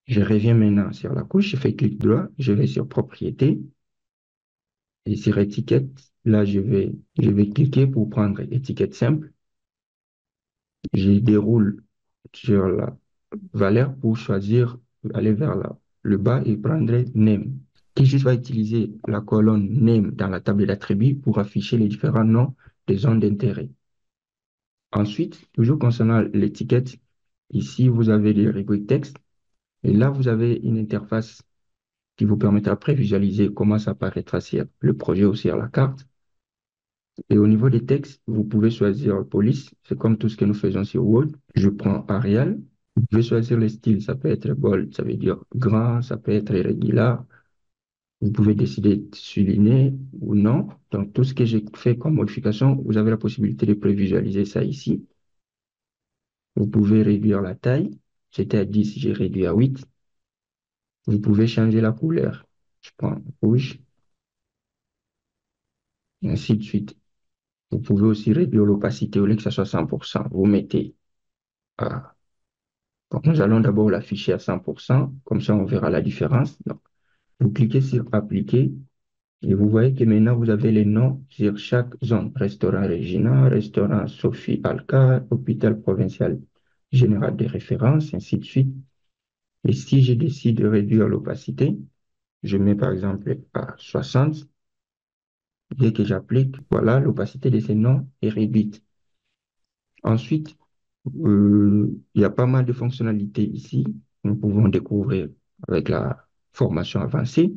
Je reviens maintenant sur la couche, je fais clic droit, je vais sur propriété et sur étiquette, là je vais cliquer pour prendre étiquette simple. Je déroule sur la valeur pour choisir, aller vers le bas et prendre name. QGIS va utiliser la colonne name dans la table d'attributs pour afficher les différents noms des zones d'intérêt. Ensuite, toujours concernant l'étiquette, ici, vous avez les rubriques texte. Et là, vous avez une interface qui vous permettra après de visualiser comment ça apparaîtra sur le projet ou sur la carte. Et au niveau des textes, vous pouvez choisir police. C'est comme tout ce que nous faisons sur Word. Je prends Arial. Vous pouvez choisir le style. Ça peut être bold, ça veut dire grand. Ça peut être irrégulier. Vous pouvez décider de souligner ou non. Donc, tout ce que j'ai fait comme modification, vous avez la possibilité de prévisualiser ça ici. Vous pouvez réduire la taille. J'étais à 10, j'ai réduit à 8. Vous pouvez changer la couleur. Je prends rouge, et ainsi de suite. Vous pouvez aussi réduire l'opacité au lieu que ça soit 100%. Vous mettez à... Donc, nous allons d'abord l'afficher à 100%. Comme ça, on verra la différence. Donc, vous cliquez sur Appliquer et vous voyez que maintenant, vous avez les noms sur chaque zone. Restaurant Regina, restaurant Sophie Alca, hôpital provincial général de référence, ainsi de suite. Et si je décide de réduire l'opacité, je mets par exemple à 60. Dès que j'applique, voilà, l'opacité de ces noms est réduite. Ensuite, il y a pas mal de fonctionnalités ici. Nous pouvons découvrir avec la formation avancée.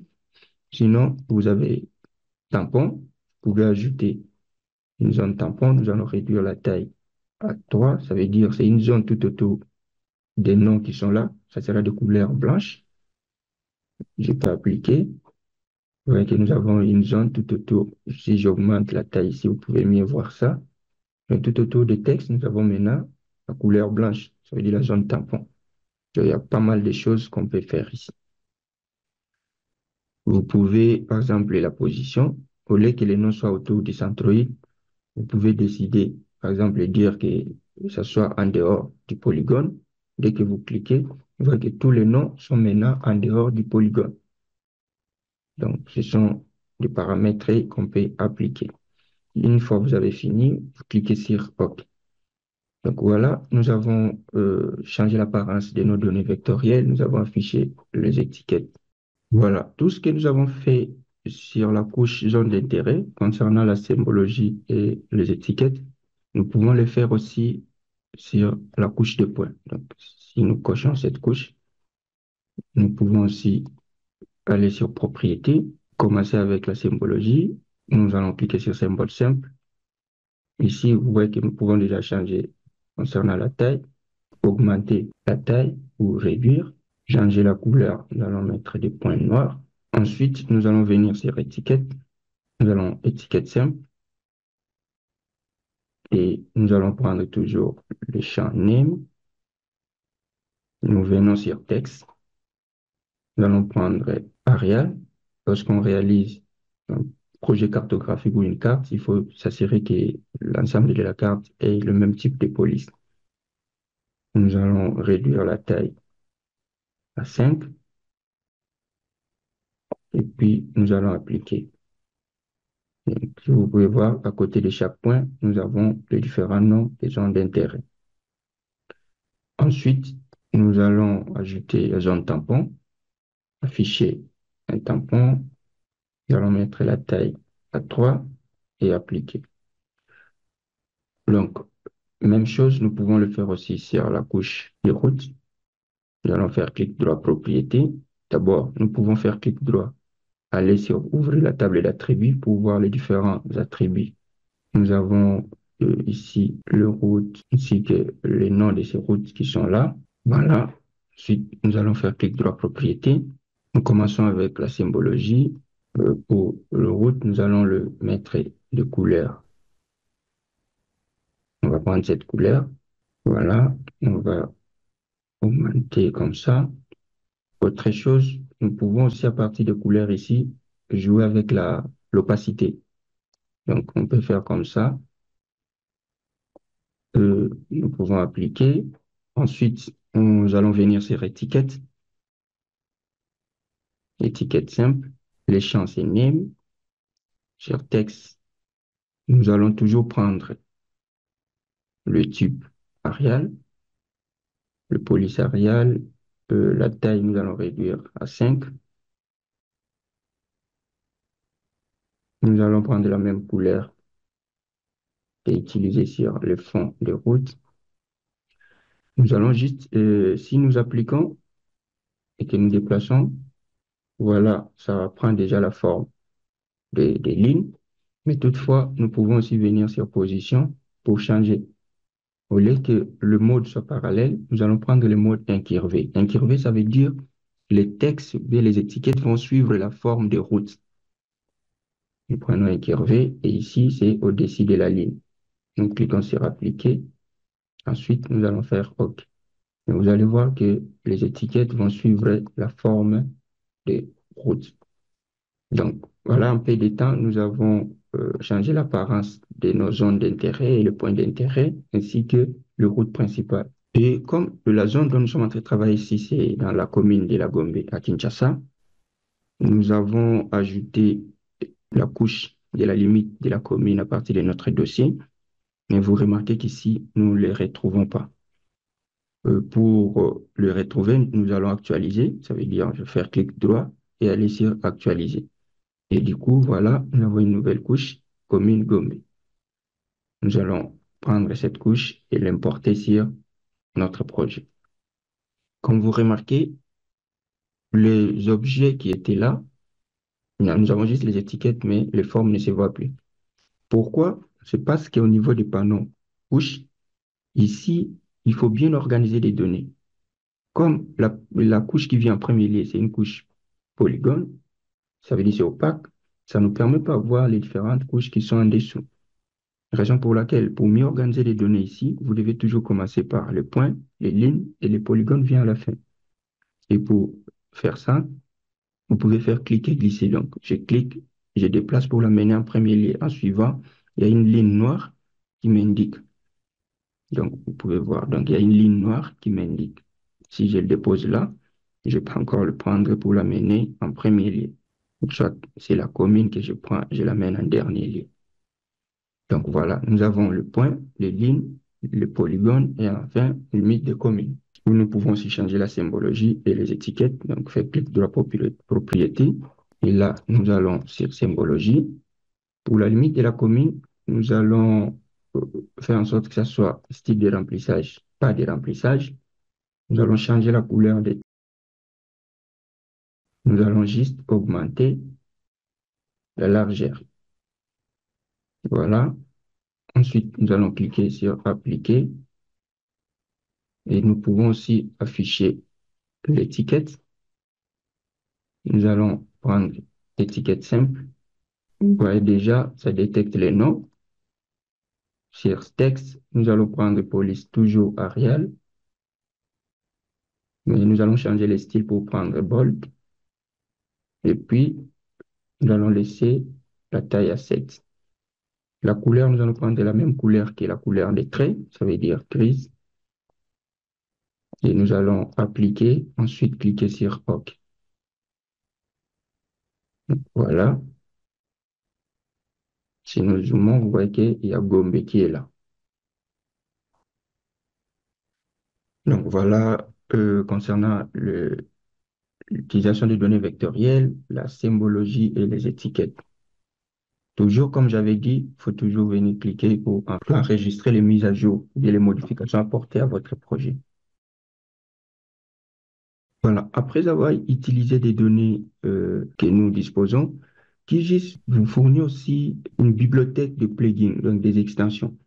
Sinon, vous avez tampon. Vous pouvez ajouter une zone tampon. Nous allons réduire la taille à 3. Ça veut dire c'est une zone tout autour des noms qui sont là. Ça sera de couleur blanche. Je peux appliquer. Vous voyez que nous avons une zone tout autour. Si j'augmente la taille ici, vous pouvez mieux voir ça. Et tout autour du texte, nous avons maintenant la couleur blanche. Ça veut dire la zone tampon. Il y a pas mal de choses qu'on peut faire ici. Vous pouvez, par exemple, la position. Au lieu que les noms soient autour du centroïde, vous pouvez décider, par exemple, de dire que ça soit en dehors du polygone. Dès que vous cliquez, vous voyez que tous les noms sont maintenant en dehors du polygone. Donc, ce sont des paramètres qu'on peut appliquer. Une fois que vous avez fini, vous cliquez sur OK. Donc voilà, nous avons changé l'apparence de nos données vectorielles, nous avons affiché les étiquettes. Voilà, tout ce que nous avons fait sur la couche zone d'intérêt concernant la symbologie et les étiquettes, nous pouvons le faire aussi sur la couche de points. Donc, si nous cochons cette couche, nous pouvons aussi aller sur propriété, commencer avec la symbologie. Nous allons cliquer sur symbole simple. Ici, vous voyez que nous pouvons déjà changer concernant la taille. augmenter la taille ou réduire. Changer la couleur, nous allons mettre des points noirs. Ensuite, nous allons venir sur étiquette. Nous allons étiquette simple et nous allons prendre toujours le champ name. Nous venons sur texte. Nous allons prendre Arial. Lorsqu'on réalise un projet cartographique ou une carte, il faut s'assurer que l'ensemble de la carte ait le même type de police. Nous allons réduire la taille à 5 et puis nous allons appliquer. Donc, si vous pouvez voir, à côté de chaque point, nous avons les différents noms des zones d'intérêt. Ensuite, nous allons ajouter la zone tampon, afficher un tampon. Nous allons mettre la taille à 3 et appliquer. Donc, même chose, nous pouvons le faire aussi sur la couche de route. Nous allons faire clic droit propriété. D'abord, nous pouvons faire clic droit, aller sur ouvrir la table d'attributs pour voir les différents attributs. Nous avons ici le route ainsi que les noms de ces routes qui sont là. Voilà. Ensuite, nous allons faire clic droit propriété. Nous commençons avec la symbologie. Pour le route, nous allons le mettre de couleur. On va prendre cette couleur. Voilà. On va augmenter comme ça. Autre chose, nous pouvons aussi à partir de couleurs ici, jouer avec l'opacité. Donc, on peut faire comme ça. Nous pouvons appliquer. Ensuite, nous allons venir sur étiquette. Étiquette simple. Les champs, c'est name. Sur texte, nous allons toujours prendre le type Arial, le police Arial. La taille, nous allons réduire à 5. Nous allons prendre la même couleur et utiliser sur le fond de route. Nous allons juste, si nous appliquons et que nous déplaçons, voilà, ça prend déjà la forme des lignes. Mais toutefois, nous pouvons aussi venir sur position pour changer. Au lieu que le mode soit parallèle, nous allons prendre le mode incurvé. Incurvé, ça veut dire les textes et les étiquettes vont suivre la forme des routes. Nous prenons incurvé et ici, c'est au-dessus de la ligne. Nous cliquons sur appliquer. Ensuite, nous allons faire OK. Et vous allez voir que les étiquettes vont suivre la forme des routes. Donc, voilà un peu de temps. Nous avons changé l'apparence de nos zones d'intérêt et le point d'intérêt, ainsi que le route principale. Et comme la zone dont nous sommes en train de travailler ici, c'est dans la commune de la Gombe à Kinshasa, nous avons ajouté la couche de la limite de la commune à partir de notre dossier. Mais vous remarquez qu'ici, nous ne les retrouvons pas. Pour le retrouver, nous allons actualiser. Ça veut dire, je vais faire clic droit et aller sur actualiser. Et du coup, voilà, nous avons une nouvelle couche, commune Gombe. Nous allons prendre cette couche et l'importer sur notre projet. Comme vous remarquez, les objets qui étaient là, nous avons juste les étiquettes, mais les formes ne se voient plus. Pourquoi? C'est parce qu'au niveau des panneaux couches, ici, il faut bien organiser les données. Comme la couche qui vient en premier lieu, c'est une couche polygone, ça veut dire c'est opaque, ça ne nous permet pas de voir les différentes couches qui sont en dessous. Raison pour laquelle, pour mieux organiser les données ici, vous devez toujours commencer par les points, les lignes et les polygones viennent à la fin. Et pour faire ça, vous pouvez faire cliquer, glisser. Donc, je clique, je déplace pour l'amener en premier lieu. En suivant, il y a une ligne noire qui m'indique. Donc, vous pouvez voir. Donc, il y a une ligne noire qui m'indique. Si je le dépose là, je peux encore le prendre pour l'amener en premier lieu. Soit c'est la commune que je prends, je l'amène en dernier lieu. Donc voilà, nous avons le point, les lignes, le polygone et enfin limite de commune. Où nous pouvons aussi changer la symbologie et les étiquettes. Donc, faire clic de la propriété. Et là, nous allons sur symbologie. Pour la limite de la commune, nous allons euh, faire en sorte que ça soit style de remplissage, pas de remplissage. Nous allons changer la couleur des... Nous allons juste augmenter la largeur. Voilà. Ensuite, nous allons cliquer sur appliquer. Et nous pouvons aussi afficher l'étiquette. Nous allons prendre l'étiquette simple. Vous voyez déjà, ça détecte les noms. Sur ce texte, nous allons prendre police toujours Arial, mais nous allons changer les styles pour prendre bold. Et puis, nous allons laisser la taille à 7. La couleur, nous allons prendre la même couleur que la couleur des traits, ça veut dire grise. Et nous allons appliquer, ensuite cliquer sur OK. Voilà. Si nous zoomons, vous voyez qu'il y a Gombe qui est là. Donc voilà, concernant l'utilisation des données vectorielles, la symbologie et les étiquettes. Toujours, comme j'avais dit, il faut toujours venir cliquer pour enregistrer les mises à jour et les modifications apportées à votre projet. Voilà, après avoir utilisé des données que nous disposons, QGIS vous fournit aussi une bibliothèque de plugins, donc des extensions.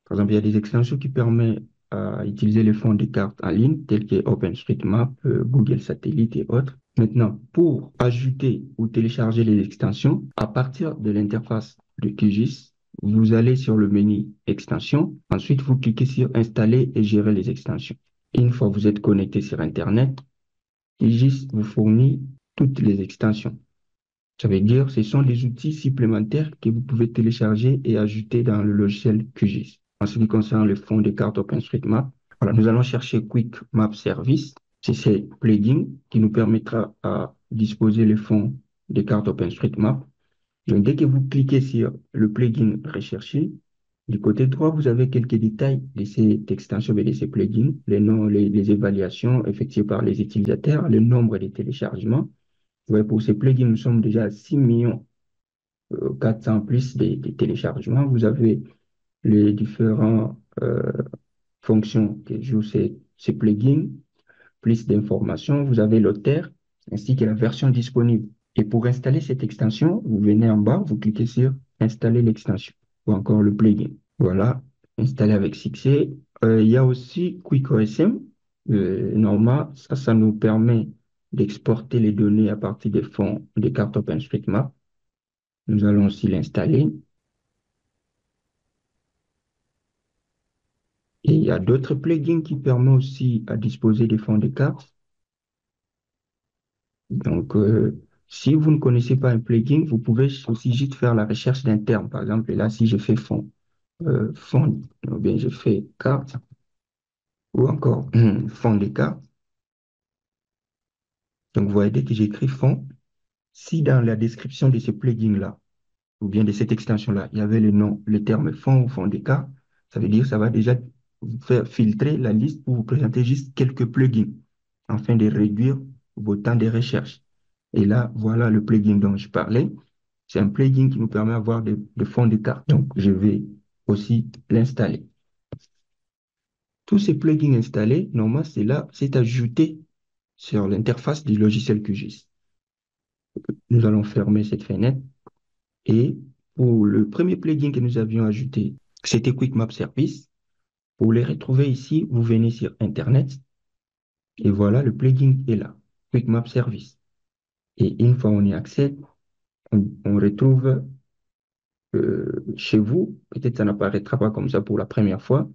Par exemple, il y a des extensions qui permettent à utiliser les fonds de cartes en ligne, tels que OpenStreetMap, Google Satellite et autres. Maintenant, pour ajouter ou télécharger les extensions, à partir de l'interface de QGIS, vous allez sur le menu Extensions. Ensuite, vous cliquez sur Installer et gérer les extensions. Une fois que vous êtes connecté sur Internet, QGIS vous fournit toutes les extensions. Ça veut dire que ce sont des outils supplémentaires que vous pouvez télécharger et ajouter dans le logiciel QGIS. En ce qui concerne le fond des cartes OpenStreetMap, voilà, nous allons chercher Quick Map Service. C'est ce plugin qui nous permettra à disposer les fonds des cartes OpenStreetMap. Donc, dès que vous cliquez sur le plugin recherché, du côté droit, vous avez quelques détails de cette extension et de ces plugins, les noms, les évaluations effectuées par les utilisateurs, le nombre de téléchargements. Ouais, pour ces plugins, nous sommes déjà à 6 millions 400 plus de téléchargements. Vous avez les différentes fonctions que jouent ces plugins, plus d'informations. Vous avez l'auteur ainsi que la version disponible. Et pour installer cette extension, vous venez en bas, vous cliquez sur Installer l'extension ou encore le plugin. Voilà, installé avec succès. Il y a aussi QuickOSM. Normal, ça nous permet d'exporter les données à partir des fonds des cartes OpenStreetMap. Nous allons aussi l'installer. Et il y a d'autres plugins qui permettent aussi à disposer des fonds de cartes. Donc, si vous ne connaissez pas un plugin, vous pouvez aussi juste faire la recherche d'un terme. Par exemple, là, si je fais fond, ou bien je fais carte, ou encore fond de cartes. Donc, vous voyez, dès que j'écris fond, si dans la description de ce plugin-là, ou bien de cette extension-là, il y avait le nom, le terme fond ou fond de cartes, ça veut dire que ça va déjà vous faire filtrer la liste pour vous présenter juste quelques plugins, afin de réduire vos temps de recherche. Et là, voilà le plugin dont je parlais. C'est un plugin qui nous permet d'avoir des fonds de cartes. Donc, je vais aussi l'installer. Tous ces plugins installés, normalement, c'est là, c'est ajouté sur l'interface du logiciel QGIS. Nous allons fermer cette fenêtre. Et pour le premier plugin que nous avions ajouté, c'était Quick Map Service. Pour les retrouver ici, vous venez sur Internet et voilà, le plugin est là, Quick Map Service. Et une fois on y accède, on retrouve chez vous, peut-être ça n'apparaîtra pas comme ça pour la première fois,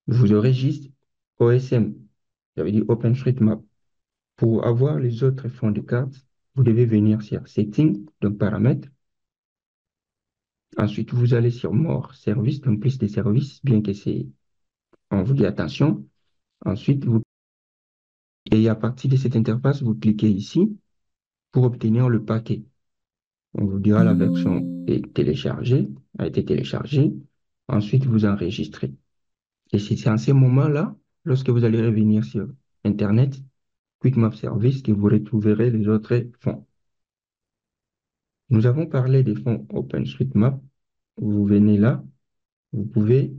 vous aurez juste OSM, ça veut dire OpenStreetMap. Pour avoir les autres fonds de cartes, vous devez venir sur Settings, donc paramètres. Ensuite, vous allez sur More Service, donc plus de services, bien que c'est, on vous dit attention. Ensuite, et à partir de cette interface, vous cliquez ici pour obtenir le paquet. On vous dira la version est téléchargée, a été téléchargée. Ensuite, vous enregistrez. Et c'est en ce moment-là, lorsque vous allez revenir sur Internet, Quick Map Service, que vous retrouverez les autres fonds. Nous avons parlé des fonds OpenStreetMap. Vous venez là, vous pouvez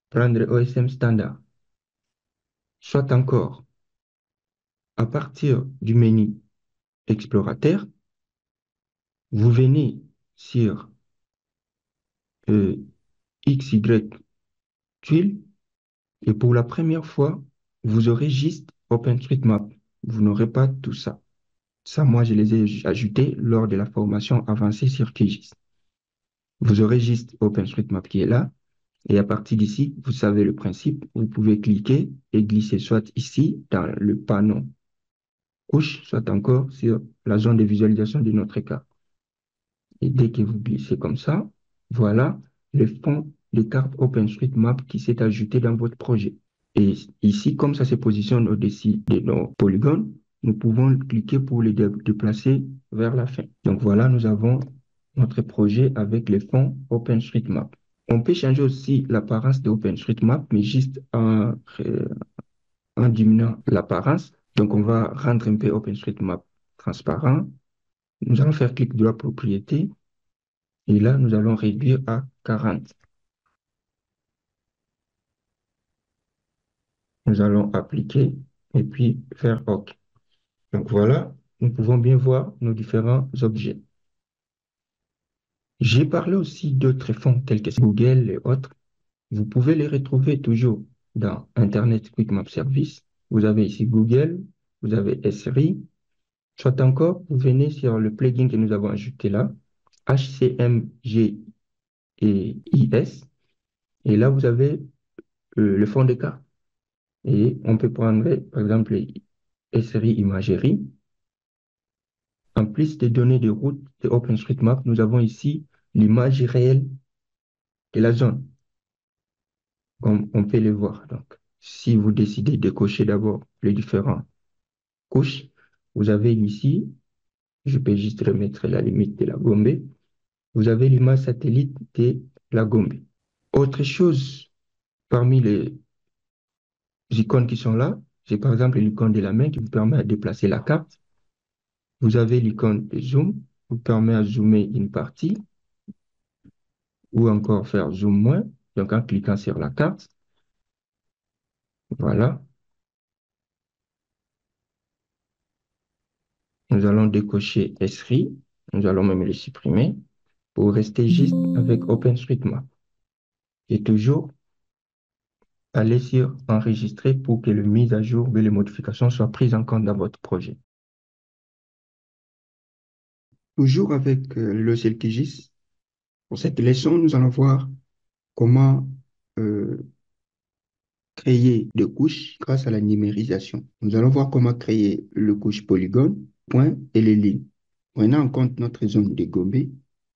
prendre OSM standard. Soit encore, à partir du menu explorateur, vous venez sur XY Tuile Et pour la première fois, vous aurez juste OpenStreetMap. Vous n'aurez pas tout ça. Ça, moi, je les ai ajoutés lors de la formation avancée sur QGIS. Vous aurez juste OpenStreetMap qui est là. Et à partir d'ici, vous savez le principe. Vous pouvez cliquer et glisser soit ici, dans le panneau couche, soit encore sur la zone de visualisation de notre carte. Et dès que vous glissez comme ça, voilà le fond de carte OpenStreetMap qui s'est ajouté dans votre projet. Et ici, comme ça se positionne au-dessus de nos polygones, nous pouvons cliquer pour les déplacer vers la fin. Donc voilà, nous avons notre projet avec les fonds OpenStreetMap. On peut changer aussi l'apparence de OpenStreetMap, mais juste en diminuant l'apparence. Donc on va rendre un peu OpenStreetMap transparent. Nous allons faire clic droit propriété et là, nous allons réduire à 40. Nous allons appliquer et puis faire OK. Donc voilà, nous pouvons bien voir nos différents objets. J'ai parlé aussi d'autres fonds tels que Google et autres. Vous pouvez les retrouver toujours dans Internet Quick Map Service. Vous avez ici Google, vous avez Esri, soit encore, vous venez sur le plugin que nous avons ajouté là, HCMG et IS, et là vous avez le fond de carte. Et on peut prendre, par exemple, Esri Imagerie. En plus des données de route de OpenStreetMap, nous avons ici l'image réelle de la zone, comme on peut le voir. Donc, si vous décidez de cocher d'abord les différentes couches, vous avez ici, je peux juste remettre la limite de la Gombe, vous avez l'image satellite de la Gombe. Autre chose, parmi les icônes qui sont là, j'ai par exemple l'icône de la main qui vous permet de déplacer la carte. Vous avez l'icône de zoom, qui vous permet de zoomer une partie ou encore faire zoom moins. Donc, en cliquant sur la carte, voilà, nous allons décocher Esri. Nous allons même le supprimer pour rester juste avec OpenStreetMap. Et toujours aller sur enregistrer pour que les mises à jour et les modifications soient prises en compte dans votre projet. Toujours avec le logiciel QGIS, pour cette leçon, nous allons voir comment euh, créer des couches grâce à la numérisation. Nous allons voir comment créer le couche polygone, point et les lignes. Prenons en compte notre zone de Gombe.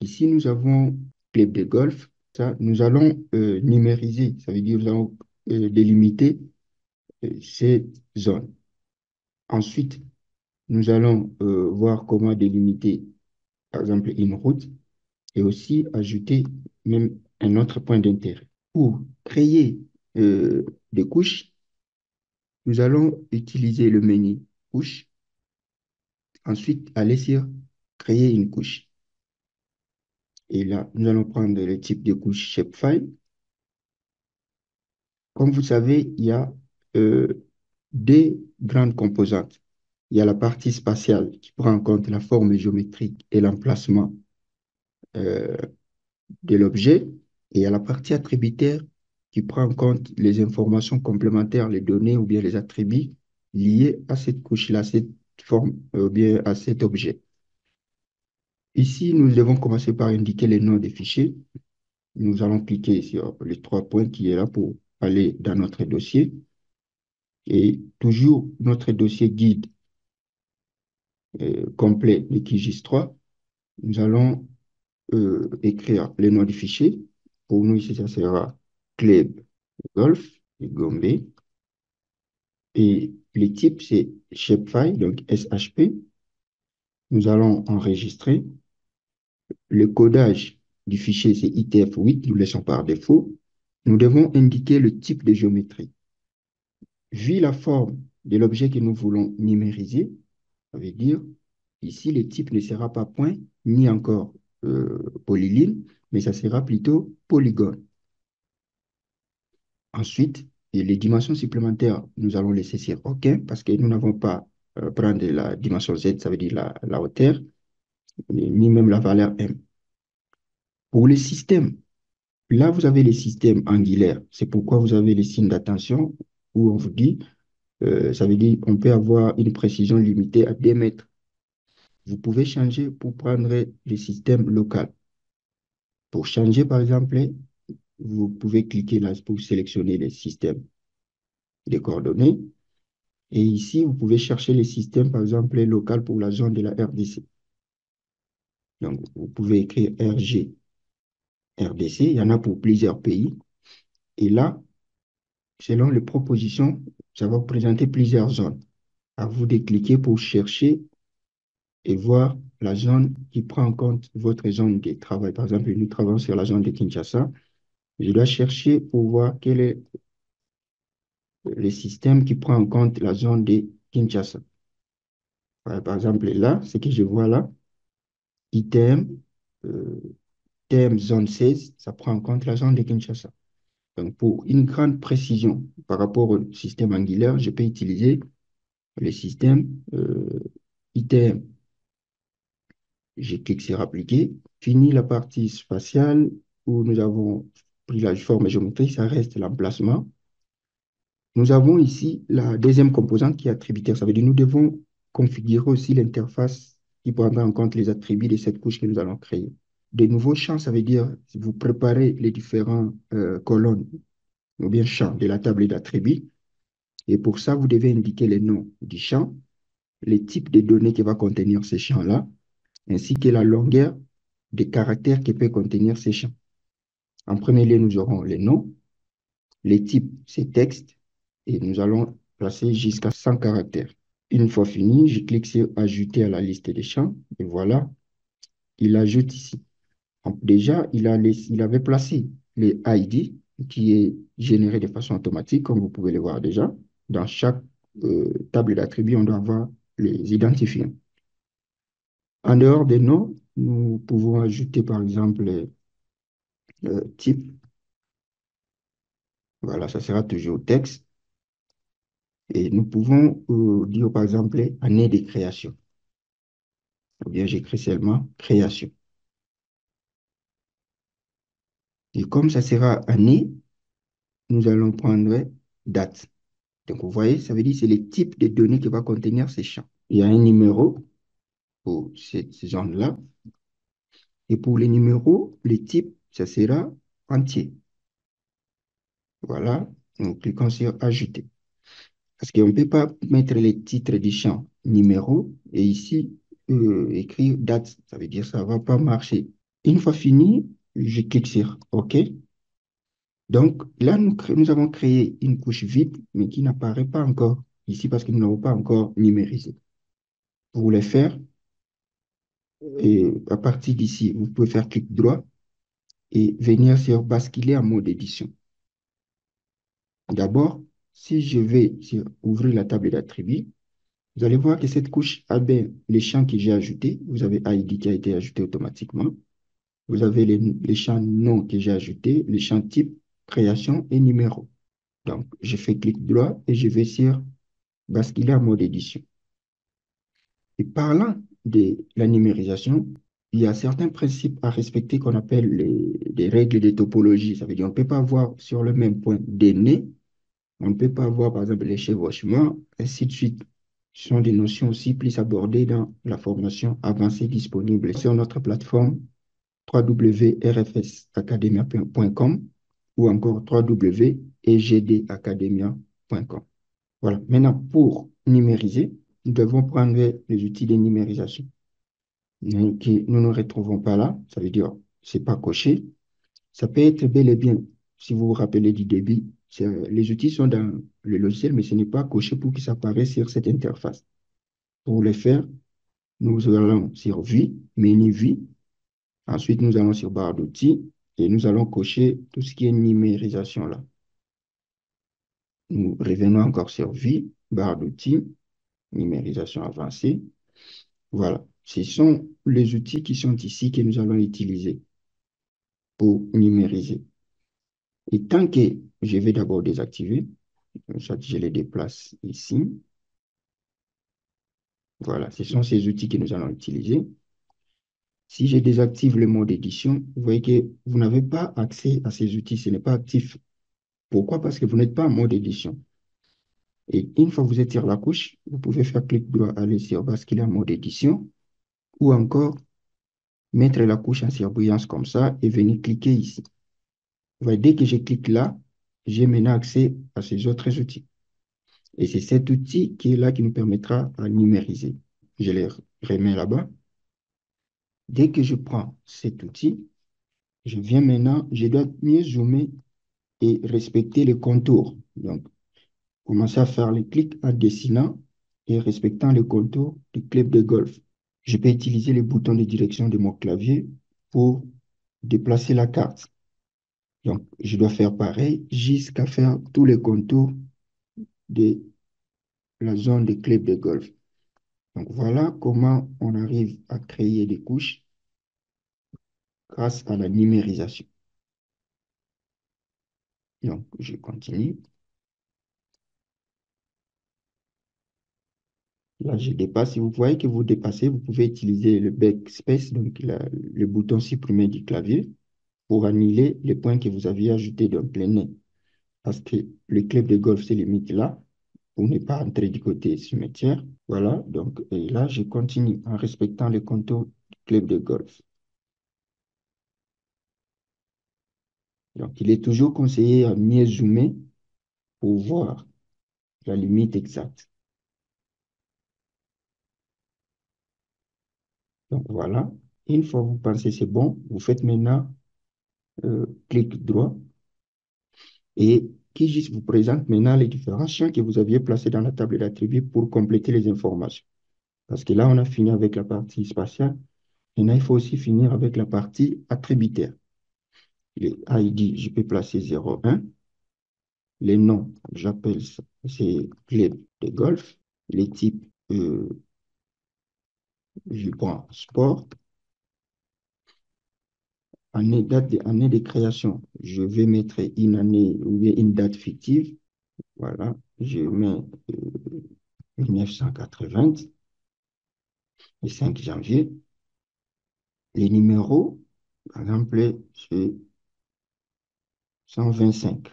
Ici, nous avons club de golf. Ça, nous allons numériser, ça veut dire nous allons délimiter ces zones. Ensuite, nous allons voir comment délimiter, par exemple, une route et aussi ajouter même un autre point d'intérêt. Pour créer des couches, nous allons utiliser le menu couche. Ensuite, aller sur créer une couche. Et là, nous allons prendre le type de couche shapefile. Comme vous savez, il y a deux grandes composantes. Il y a la partie spatiale qui prend en compte la forme géométrique et l'emplacement euh, de l'objet. Et il y a la partie attributaire qui prend en compte les informations complémentaires, les données ou bien les attributs liés à cette couche-là, à cette forme ou bien à cet objet. Ici, nous devons commencer par indiquer les noms des fichiers. Nous allons cliquer sur les trois points qui est là pour aller dans notre dossier. Et toujours notre dossier guide complet de QGIS 3, nous allons écrire les noms du fichier. Pour nous, ici, ça sera club golf et Gombe. Et les types, c'est shapefile, donc SHP. Nous allons enregistrer. Le codage du fichier, c'est ITF8, nous laissons par défaut. Nous devons indiquer le type de géométrie. Vu la forme de l'objet que nous voulons numériser, ça veut dire, ici, le type ne sera pas point, ni encore polyline, mais ça sera plutôt polygone. Ensuite, et les dimensions supplémentaires, nous allons laisser sur OK, parce que nous n'avons pas prendre la dimension Z, ça veut dire la hauteur, ni même la valeur M. Pour le système, Là, vous avez les systèmes angulaires. C'est pourquoi vous avez les signes d'attention où on vous dit, ça veut dire qu'on peut avoir une précision limitée à 2 mètres. Vous pouvez changer pour prendre le système local. Pour changer, par exemple, vous pouvez cliquer là pour sélectionner les systèmes de coordonnées. Et ici, vous pouvez chercher les systèmes, par exemple, local pour la zone de la RDC. Donc, vous pouvez écrire RG, RDC. Il y en a pour plusieurs pays. Et là, selon les propositions, ça va vous présenter plusieurs zones. À vous de cliquer pour chercher et voir la zone qui prend en compte votre zone de travail. Par exemple, nous travaillons sur la zone de Kinshasa. Je dois chercher pour voir quel est le système qui prend en compte la zone de Kinshasa. Voilà, par exemple, là, ce que je vois là, item, euh, thème zone 16, ça prend en compte la zone de Kinshasa. Donc, pour une grande précision par rapport au système angulaire, je peux utiliser le système item. Je clique sur appliquer. Fini la partie spatiale où nous avons pris la forme géométrique, ça reste l'emplacement. Nous avons ici la deuxième composante qui est attributaire. Ça veut dire que nous devons configurer aussi l'interface qui prendra en compte les attributs de cette couche que nous allons créer. De nouveaux champs, ça veut dire vous préparez les différents colonnes ou bien champs de la table d'attributs. Et pour ça, vous devez indiquer les noms du champ, les types de données qui va contenir ces champs-là, ainsi que la longueur des caractères que peut contenir ces champs. En premier lieu, nous aurons les noms, les types, c'est texte, et nous allons placer jusqu'à 100 caractères. Une fois fini, je clique sur Ajouter à la liste des champs, et voilà, il ajoute ici. Déjà, il avait placé les ID qui est généré de façon automatique, comme vous pouvez le voir déjà. Dans chaque table d'attributs, on doit avoir les identifiants. En dehors des noms, nous pouvons ajouter par exemple type. Voilà, ça sera toujours texte. Et nous pouvons dire par exemple année de création. Ou bien j'écris seulement création. Et comme ça sera année, nous allons prendre date. Donc, vous voyez, ça veut dire que c'est le type de données qui va contenir ces champs. Il y a un numéro pour ces zones-là. Et pour les numéros, le type, ça sera entier. Voilà, nous cliquons sur Ajouter. Parce qu'on ne peut pas mettre les titres du champ numéro et ici écrire date. Ça veut dire que ça ne va pas marcher. Une fois fini, je clique sur OK. Donc là, nous avons créé une couche vide, mais qui n'apparaît pas encore ici parce que nous n'avons pas encore numérisé. Pour le faire, et à partir d'ici, vous pouvez faire clic droit et venir sur basculer en mode édition. D'abord, si je vais sur ouvrir la table d'attributs, vous allez voir que cette couche a bien les champs que j'ai ajoutés. Vous avez ID qui a été ajouté automatiquement. Vous avez les champs nom que j'ai ajoutés, les champs type, création et numéro. Donc, je fais clic droit et je vais sur basculer en mode édition. Et parlant de la numérisation, il y a certains principes à respecter qu'on appelle les règles de topologie. Ça veut dire qu'on ne peut pas avoir sur le même point des nez, on ne peut pas avoir par exemple les chevauchements, ainsi de suite. Ce sont des notions aussi plus abordées dans la formation avancée disponible sur notre plateforme www.rfsacademia.com ou encore www.egdacademia.com. Voilà. Maintenant, pour numériser, nous devons prendre les outils de numérisation que nous ne retrouvons pas là. Ça veut dire c'est pas coché. Ça peut être bel et bien, si vous vous rappelez du débit, les outils sont dans le logiciel, mais ce n'est pas coché pour qu'ils apparaissent sur cette interface. Pour le faire, nous allons sur Vie, menu Vie. Ensuite, nous allons sur barre d'outils et nous allons cocher tout ce qui est numérisation là. Nous revenons encore sur Vie, barre d'outils, numérisation avancée. Voilà. Ce sont les outils qui sont ici que nous allons utiliser pour numériser. Et tant que je vais d'abord désactiver, je les déplace ici. Voilà, ce sont ces outils que nous allons utiliser. Si je désactive le mode édition, vous voyez que vous n'avez pas accès à ces outils, ce n'est pas actif. Pourquoi? Parce que vous n'êtes pas en mode édition. Et une fois que vous êtes sur la couche, vous pouvez faire clic droit, aller sur basculer en mode édition, ou encore mettre la couche en surbrillance comme ça et venir cliquer ici. Vous voyez, dès que je clique là, j'ai maintenant accès à ces autres outils. Et c'est cet outil qui est là qui nous permettra à numériser. Je les remets là-bas. Dès que je prends cet outil, je viens maintenant, je dois mieux zoomer et respecter les contours. Donc, commencer à faire les clics en dessinant et respectant les contours du club de golf. Je peux utiliser les boutons de direction de mon clavier pour déplacer la carte. Donc, je dois faire pareil jusqu'à faire tous les contours de la zone de club de golf. Donc, voilà comment on arrive à créer des couches grâce à la numérisation. Donc, je continue. Là, je dépasse. Si vous voyez que vous dépassez, vous pouvez utiliser le backspace, donc le bouton supprimé du clavier, pour annuler les points que vous aviez ajoutés d'un plein nez. Parce que le club de golf se limite là, pour ne pas entrer du côté cimetière. Voilà, donc et là, je continue en respectant les contours du club de golf. Donc, il est toujours conseillé à mieux zoomer pour voir la limite exacte. Donc, voilà. Une fois que vous pensez c'est bon, vous faites maintenant clic droit et qui juste vous présente maintenant les différents champs que vous aviez placés dans la table d'attributs pour compléter les informations. Parce que là, on a fini avec la partie spatiale. Maintenant, il faut aussi finir avec la partie attributaire. Les ID, je peux placer 01. Les noms, j'appelle ça, c'est club de golf. Les types, je prends sport. Année de création, je vais mettre une année ou bien une date fictive. Voilà, je mets 1980, le 5 janvier. Les numéros, par exemple, c'est 125.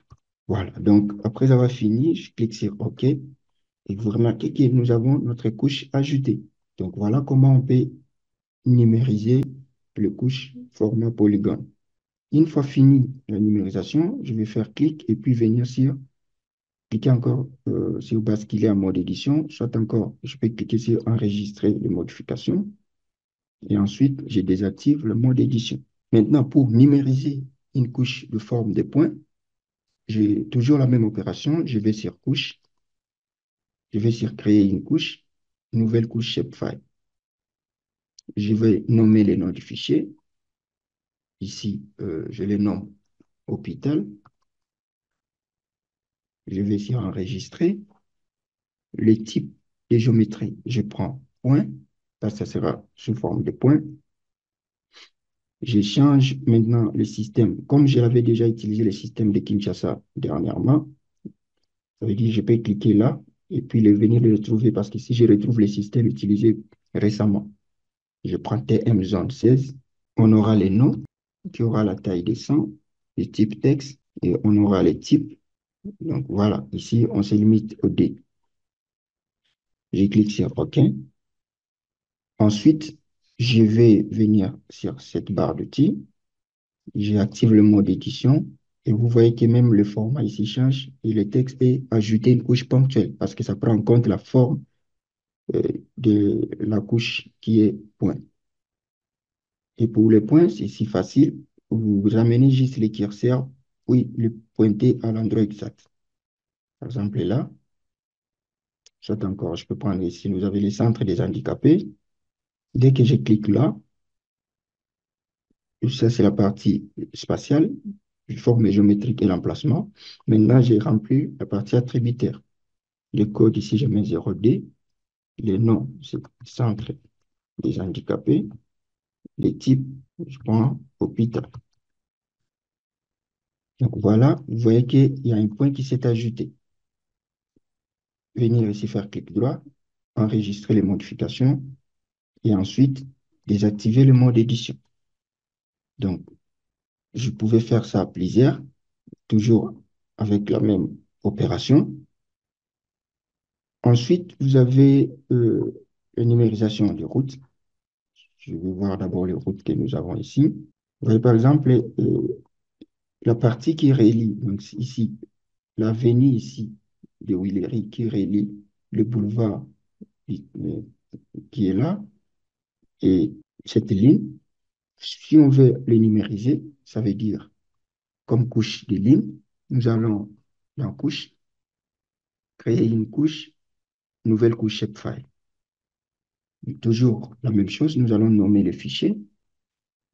Voilà, donc après avoir fini, je clique sur OK et vous remarquez que nous avons notre couche ajoutée. Donc voilà comment on peut numériser les couches format polygone. Une fois fini la numérisation, je vais faire clic et puis venir sur, cliquer encore sur basculer en mode édition, soit encore, je peux cliquer sur enregistrer les modifications et ensuite je désactive le mode édition. Maintenant, pour numériser une couche de forme de points, j'ai toujours la même opération. Je vais sur couche, je vais sur créer une couche, nouvelle couche shapefile. Je vais nommer les noms du fichier. Ici, je les nomme hôpital. Je vais sur enregistrer. Les types de géométrie, je prends point. Ça sera sous forme de point. Je change maintenant le système. Comme je l'avais déjà utilisé le système de Kinshasa dernièrement, ça veut dire que je peux cliquer là et puis venir le retrouver parce que si je retrouve le système utilisé récemment, je prends TM zone 16, on aura les noms qui aura la taille des 100, le type texte et on aura les types. Donc voilà, ici on se limite au D. Je clique sur OK. Ensuite, je vais venir sur cette barre d'outils. J'active le mode édition et vous voyez que même le format ici change et le texte est ajouté une couche ponctuelle parce que ça prend en compte la forme de la couche qui est point. Et pour les points, c'est si facile. Vous ramenez juste les curseurs, oui, le pointer à l'endroit exact. Par exemple, là, soit encore, je peux prendre ici, vous avez les centres des handicapés. Dès que je clique là, ça c'est la partie spatiale, forme géométrique et l'emplacement. Maintenant, j'ai rempli la partie attributaire. Le code ici, je mets 0D. Les noms, c'est centre des handicapés. Les types, je prends hôpital. Donc voilà, vous voyez qu'il y a un point qui s'est ajouté. Venir ici faire clic droit, enregistrer les modifications et ensuite désactiver le mode édition. Donc, je pouvais faire ça à plusieurs, toujours avec la même opération. Ensuite, vous avez la numérisation des routes. Je vais voir d'abord les routes que nous avons ici. Vous voyez par exemple la partie qui relie, donc ici, l'avenue ici de Willery qui relie le boulevard euh, qui est là et cette ligne. Si on veut le numériser, ça veut dire comme couche de lignes, nous allons dans couche, créer une couche, nouvelle couche shapefile. Toujours la même chose, nous allons nommer le fichier.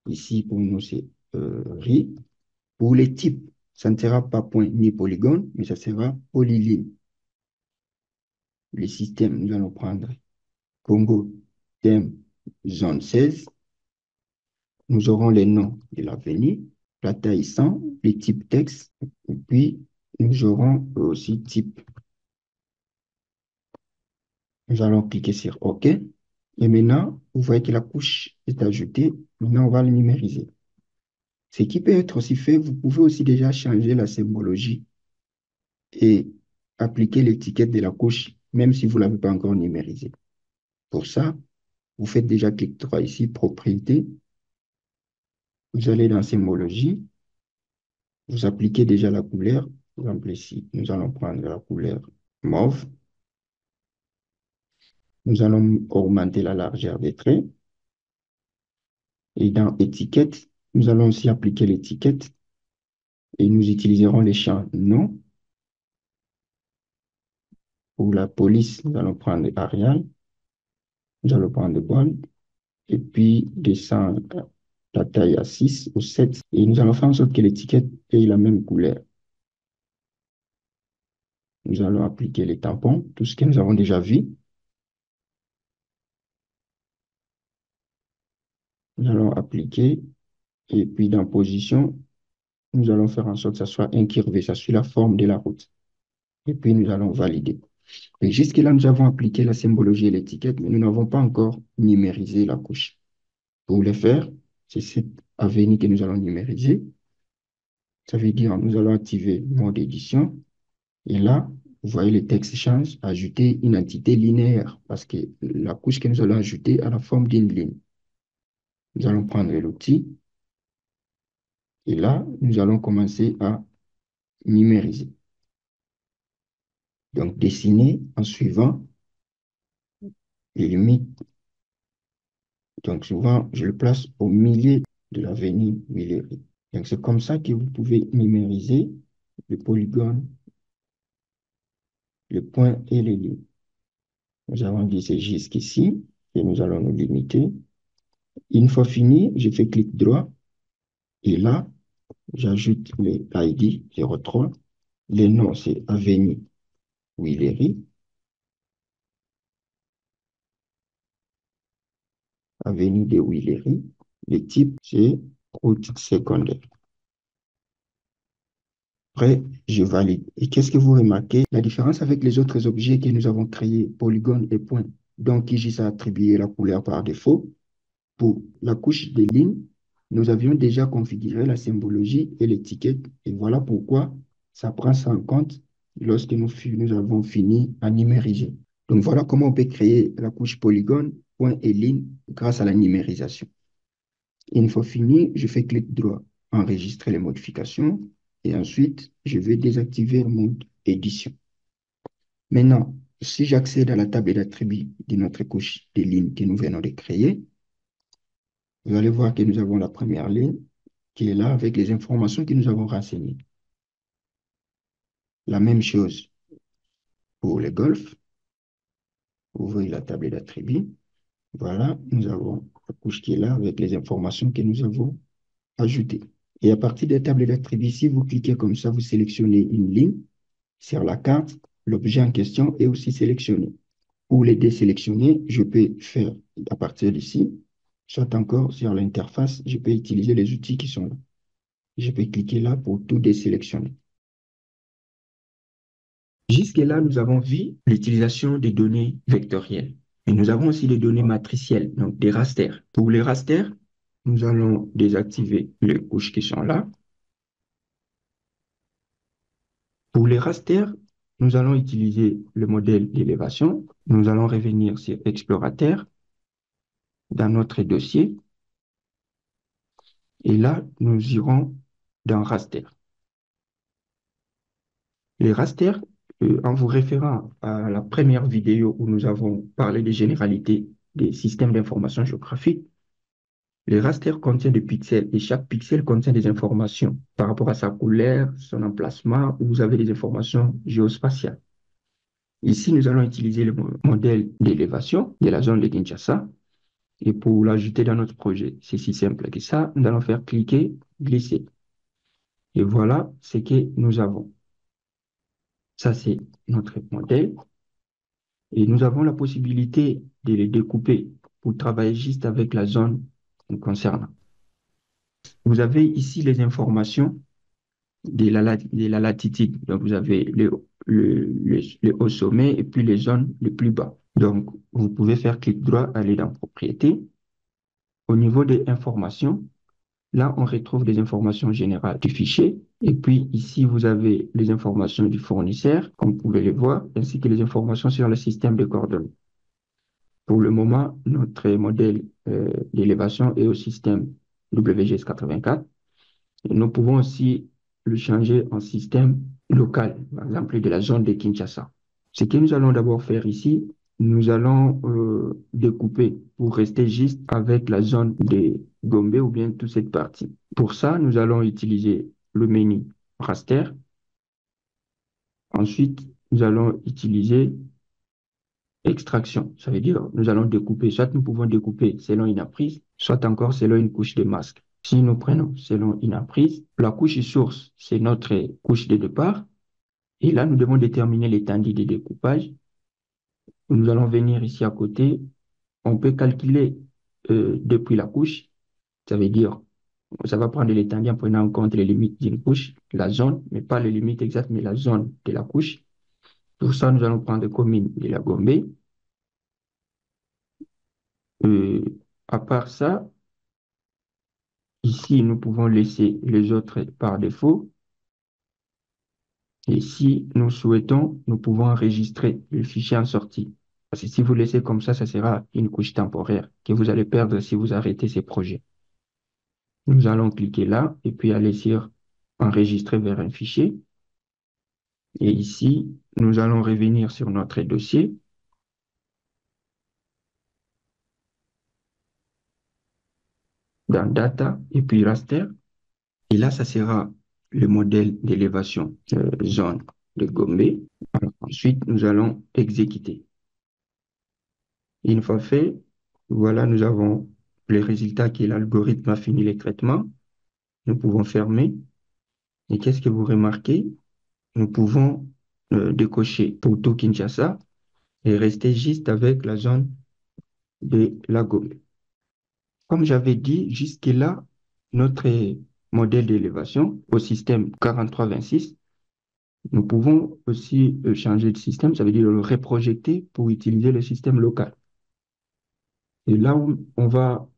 Ici, pour nous, c'est RI. Pour les types, ça ne sera pas point ni polygone, mais ça sera polyline. Les systèmes, nous allons prendre Congo, thème, zone 16. Nous aurons les noms de l'avenue, la taille 100, les types texte, et puis nous aurons aussi type. Nous allons cliquer sur OK. Et maintenant, vous voyez que la couche est ajoutée. Maintenant, on va le numériser. Ce qui peut être aussi fait, vous pouvez aussi déjà changer la symbologie et appliquer l'étiquette de la couche, même si vous ne l'avez pas encore numérisée. Pour ça, vous faites déjà clic droit ici, propriété. Vous allez dans symbologie. Vous appliquez déjà la couleur. Par exemple, ici, nous allons prendre la couleur mauve. Nous allons augmenter la largeur des traits. Et dans étiquette, nous allons aussi appliquer l'étiquette et nous utiliserons les champs nom. Pour la police, nous allons prendre Arial. Nous allons prendre Bold. Et puis, descendre la taille à 6 ou 7. Et nous allons faire en sorte que l'étiquette ait la même couleur. Nous allons appliquer les tampons, tout ce que nous avons déjà vu. Nous allons appliquer. Et puis, dans position, nous allons faire en sorte que ça soit incurvé, ça suit la forme de la route. Et puis, nous allons valider. Et jusque-là, nous avons appliqué la symbologie et l'étiquette, mais nous n'avons pas encore numérisé la couche. Pour le faire, c'est cette avenue que nous allons numériser. Ça veut dire nous allons activer le mode édition. Et là, vous voyez, le texte change, ajouter une entité linéaire, parce que la couche que nous allons ajouter a la forme d'une ligne. Nous allons prendre l'outil. Et là, nous allons commencer à numériser. Donc, dessiner en suivant les limites. Donc, souvent, je le place au milieu de l'avenue Willery. Donc, c'est comme ça que vous pouvez numériser le polygone, le point et les lignes. Nous avons dit c'est jusqu'ici et nous allons nous limiter. Une fois fini, je fais clic droit et là, j'ajoute les ID 03. Les noms, c'est avenue Willery. Avenue de Willery. Le type, c'est route secondaire. Après, je valide. Et qu'est-ce que vous remarquez? La différence avec les autres objets que nous avons créés, polygone et point, donc QGIS a attribué la couleur par défaut. Pour la couche des lignes, nous avions déjà configuré la symbologie et l'étiquette. Et voilà pourquoi ça prend ça en compte lorsque nous avons fini à numériser. Donc voilà comment on peut créer la couche polygone, point et ligne grâce à la numérisation. Une fois fini, je fais clic droit, enregistrer les modifications et ensuite, je vais désactiver le mode édition. Maintenant, si j'accède à la table d'attributs de notre couche des lignes que nous venons de créer, vous allez voir que nous avons la première ligne qui est là avec les informations que nous avons renseignées. La même chose pour les golfs. Ouvrez la table d'attributs. Voilà, nous avons la couche qui est là avec les informations que nous avons ajoutées. Et à partir des tables d'attributs, si vous cliquez comme ça, vous sélectionnez une ligne sur la carte, l'objet en question est aussi sélectionné. Pour les désélectionner, je peux faire à partir d'ici, soit encore sur l'interface, je peux utiliser les outils qui sont là. Je peux cliquer là pour tout désélectionner. Jusque-là, nous avons vu l'utilisation des données vectorielles. Et nous avons aussi des données matricielles, donc des rasters. Pour les rasters, nous allons désactiver les couches qui sont là. Pour les rasters, nous allons utiliser le modèle d'élévation. Nous allons revenir sur Explorateur dans notre dossier. Et là, nous irons dans raster. Les rasters, en vous référant à la première vidéo où nous avons parlé des généralités des systèmes d'information géographique, les rasters contiennent des pixels et chaque pixel contient des informations par rapport à sa couleur, son emplacement, où vous avez des informations géospatiales. Ici, nous allons utiliser le modèle d'élévation de la zone de Kinshasa. Et pour l'ajouter dans notre projet, c'est si simple que ça. Nous allons faire cliquer, glisser. Et voilà ce que nous avons. Ça, c'est notre modèle. Et nous avons la possibilité de les découper pour travailler juste avec la zone concernant. Vous avez ici les informations de la latitude. Donc, vous avez le haut sommet et puis les zones les plus bas. Donc, vous pouvez faire clic droit, aller dans Propriétés. Au niveau des informations, là, on retrouve des informations générales du fichier. Et puis ici, vous avez les informations du fournisseur, comme vous pouvez les voir, ainsi que les informations sur le système de coordonnées. Pour le moment, notre modèle d'élévation est au système WGS84. Nous pouvons aussi le changer en système local, par exemple de la zone de Kinshasa. Ce que nous allons d'abord faire ici, nous allons découper pour rester juste avec la zone de Gombe ou bien toute cette partie. Pour ça, nous allons utiliser le menu raster. Ensuite, nous allons utiliser extraction. Ça veut dire nous allons découper, soit nous pouvons découper selon une apprise, soit encore selon une couche de masque. Si nous prenons selon une apprise, la couche source, c'est notre couche de départ. Et là, nous devons déterminer l'étendue de découpage. Nous allons venir ici à côté. On peut calculer depuis la couche. Ça veut dire, ça va prendre l'étendue en prenant en compte les limites d'une couche, la zone, mais pas les limites exactes, mais la zone de la couche. Pour ça, nous allons prendre commune de la Gombe. Euh, à part ça, ici, nous pouvons laisser les autres par défaut. Et si nous souhaitons, nous pouvons enregistrer le fichier en sortie. Parce que si vous laissez comme ça sera une couche temporaire que vous allez perdre si vous arrêtez ces projets. Nous allons cliquer là et puis aller sur enregistrer vers un fichier. Et ici, nous allons revenir sur notre dossier. Dans Data et puis Raster. Et là, ça sera le modèle d'élévation zone de Gombe. Alors, ensuite, nous allons exécuter. Une fois fait, voilà, nous avons le résultat qui est l'algorithme a fini les traitements. Nous pouvons fermer. Et qu'est-ce que vous remarquez? Nous pouvons décocher pour tout Kinshasa et rester juste avec la zone de la Gombe. Comme j'avais dit, jusque-là, notre modèle d'élévation au système 4326, nous pouvons aussi changer de système, ça veut dire le reprojeter pour utiliser le système local. Et là où on va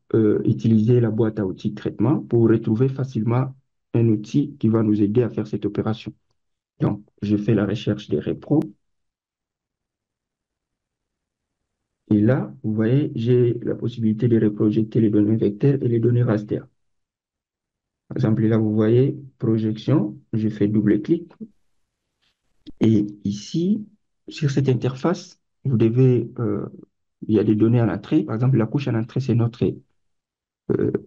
utiliser la boîte à outils de traitement pour retrouver facilement un outil qui va nous aider à faire cette opération. Donc, je fais la recherche des repros. Et là, vous voyez, j'ai la possibilité de reprojeter les données vecteurs et les données raster. Par exemple, là, vous voyez, projection, je fais double-clic. Et ici, sur cette interface, vous devez, il y a des données à l'entrée. Par exemple, la couche à l'entrée, c'est notre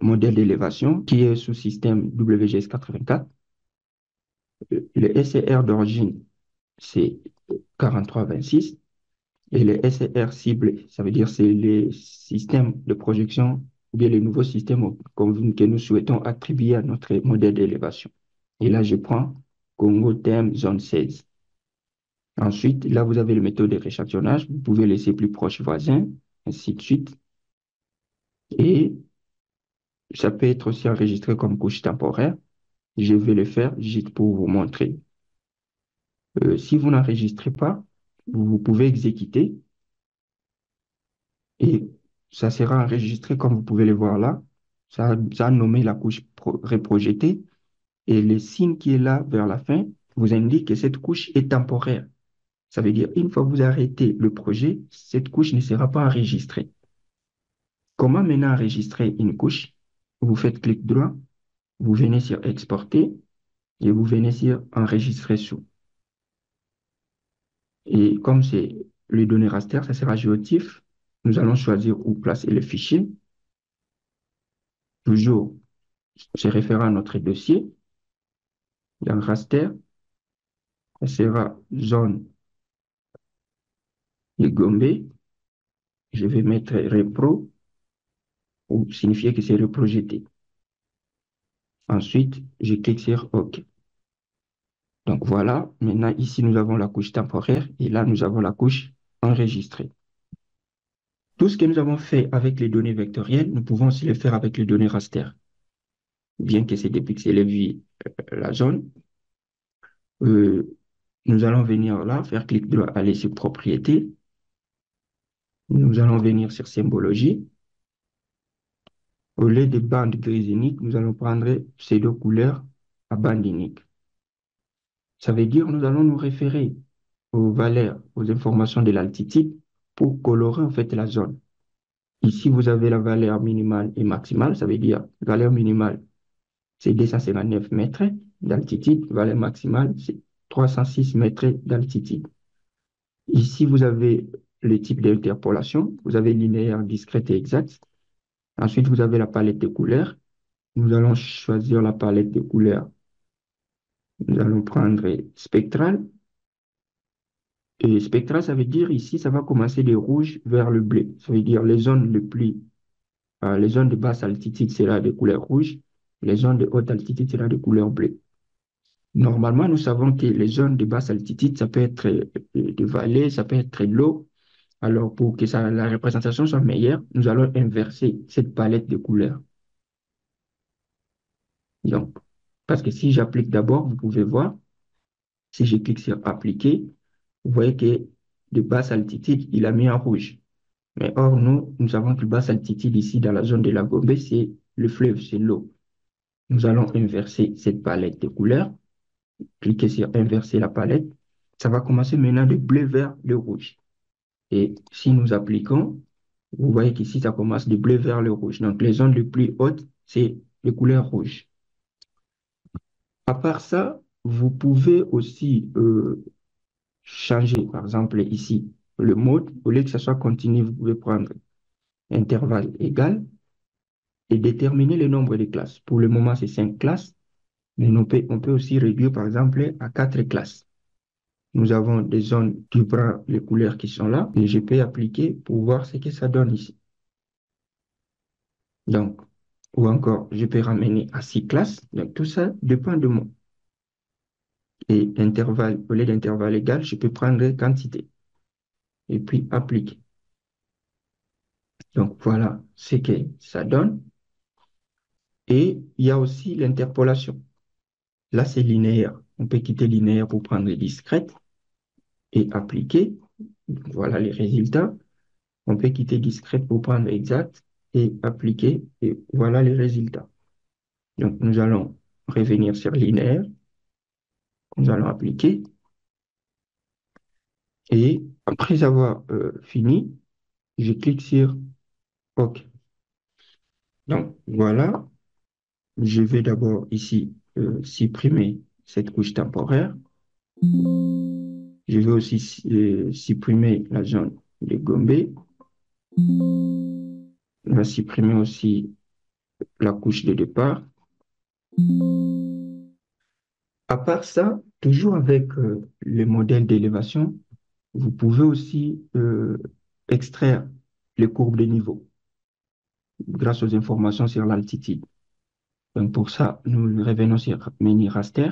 modèle d'élévation qui est sous système WGS84. Le SCR d'origine, c'est 4326. Et les SCR ciblés, ça veut dire c'est les systèmes de projection ou bien les nouveaux systèmes que nous souhaitons attribuer à notre modèle d'élévation. Et là, je prends Congo thème zone 16. Ensuite, là, vous avez le méthode de rééchantillonnage. Vous pouvez laisser plus proche voisin, ainsi de suite. Et ça peut être aussi enregistré comme couche temporaire. Je vais le faire juste pour vous montrer. Si vous n'enregistrez pas, vous pouvez exécuter. Et ça sera enregistré comme vous pouvez le voir là. Ça a nommé la couche reprojetée. Et le signe qui est là vers la fin vous indique que cette couche est temporaire. Ça veut dire, une fois que vous arrêtez le projet, cette couche ne sera pas enregistrée. Comment maintenant enregistrer une couche? Vous faites clic droit, vous venez sur Exporter et vous venez sur Enregistrer sous. Et comme c'est les données raster, ça sera géotif. Nous allons choisir où placer le fichier. Toujours se référant à notre dossier. Dans raster, ça sera zone de Gombe. Je vais mettre repro pour signifier que c'est reprojeté. Ensuite, je clique sur OK. Donc voilà, maintenant ici nous avons la couche temporaire et là nous avons la couche enregistrée. Tout ce que nous avons fait avec les données vectorielles, nous pouvons aussi le faire avec les données raster. Bien que c'est dépixelé vu la zone, euh, nous allons venir là, faire clic droit, aller sur propriété. Nous allons venir sur symbologie. Au lieu de bande grise unique, nous allons prendre pseudo couleur à bande unique. Ça veut dire que nous allons nous référer aux valeurs, aux informations de l'altitude pour colorer en fait la zone. Ici, vous avez la valeur minimale et maximale. Ça veut dire valeur minimale, c'est 259 mètres d'altitude. Valeur maximale, c'est 306 mètres d'altitude. Ici, vous avez le type d'interpolation. Vous avez linéaire, discrète et exact. Ensuite, vous avez la palette de couleurs. Nous allons choisir la palette de couleurs. Nous allons prendre spectral. Et spectral, ça veut dire ici, ça va commencer de rouge vers le bleu. Ça veut dire les zones les zones de basse altitude sera de couleur rouge, les zones de haute altitude sera de couleur bleue. Normalement, nous savons que les zones de basse altitude, ça peut être de vallée, ça peut être de l'eau. Alors, pour que la représentation soit meilleure, nous allons inverser cette palette de couleurs. Donc, parce que si j'applique d'abord, vous pouvez voir, si je clique sur appliquer, vous voyez que de basse altitude, il a mis en rouge. Mais or, nous savons que basse altitude ici, dans la zone de la Gombe, c'est le fleuve, c'est l'eau. Nous allons inverser cette palette de couleurs. Cliquez sur inverser la palette. Ça va commencer maintenant de bleu vers le rouge. Et si nous appliquons, vous voyez qu'ici, ça commence de bleu vers le rouge. Donc, les zones les plus hautes, c'est les couleurs rouges. À part ça, vous pouvez aussi changer, par exemple, ici, le mode. Au lieu que ça soit continu, vous pouvez prendre intervalle égal et déterminer le nombre de classes. Pour le moment, c'est 5 classes, mais on peut aussi réduire, par exemple, à 4 classes. Nous avons des zones qui prennent les couleurs qui sont là et je peux appliquer pour voir ce que ça donne ici. Donc, ou encore, je peux ramener à 6 classes. Donc, tout ça dépend de moi. Et intervalle, au lieu d'intervalle égal, je peux prendre quantité et puis appliquer. Donc, voilà ce que ça donne. Et il y a aussi l'interpolation. Là, c'est linéaire. On peut quitter linéaire pour prendre discrète et appliquer. Voilà les résultats. On peut quitter discrète pour prendre exact et appliquer. Et voilà les résultats. Donc, nous allons revenir sur linéaire. Nous allons appliquer. Et après avoir fini, je clique sur OK. Donc, voilà. Je vais d'abord ici supprimer cette couche temporaire. Je vais aussi supprimer la zone de Gombe. On va supprimer aussi la couche de départ. À part ça, toujours avec le modèle d'élévation, vous pouvez aussi extraire les courbes de niveau grâce aux informations sur l'altitude. Donc pour ça, nous revenons sur menu raster,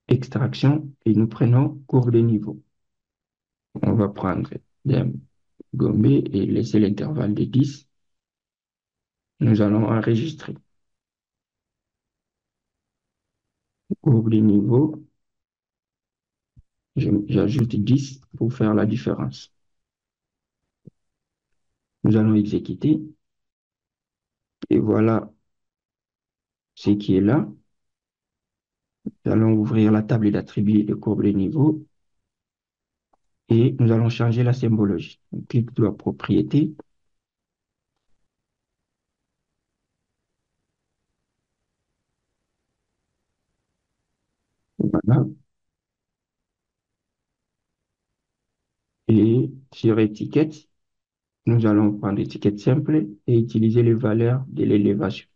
extraction, et nous prenons courbe de niveau. On va prendre Gombe et laisser l'intervalle de 10. Nous allons enregistrer. Courbe de niveau, j'ajoute 10 pour faire la différence. Nous allons exécuter. Et voilà ce qui est là. Nous allons ouvrir la table d'attributs de courbe de niveau et nous allons changer la symbologie. On clique sur la propriété. Voilà. Et sur étiquette, nous allons prendre étiquette simple et utiliser les valeurs de l'élévation.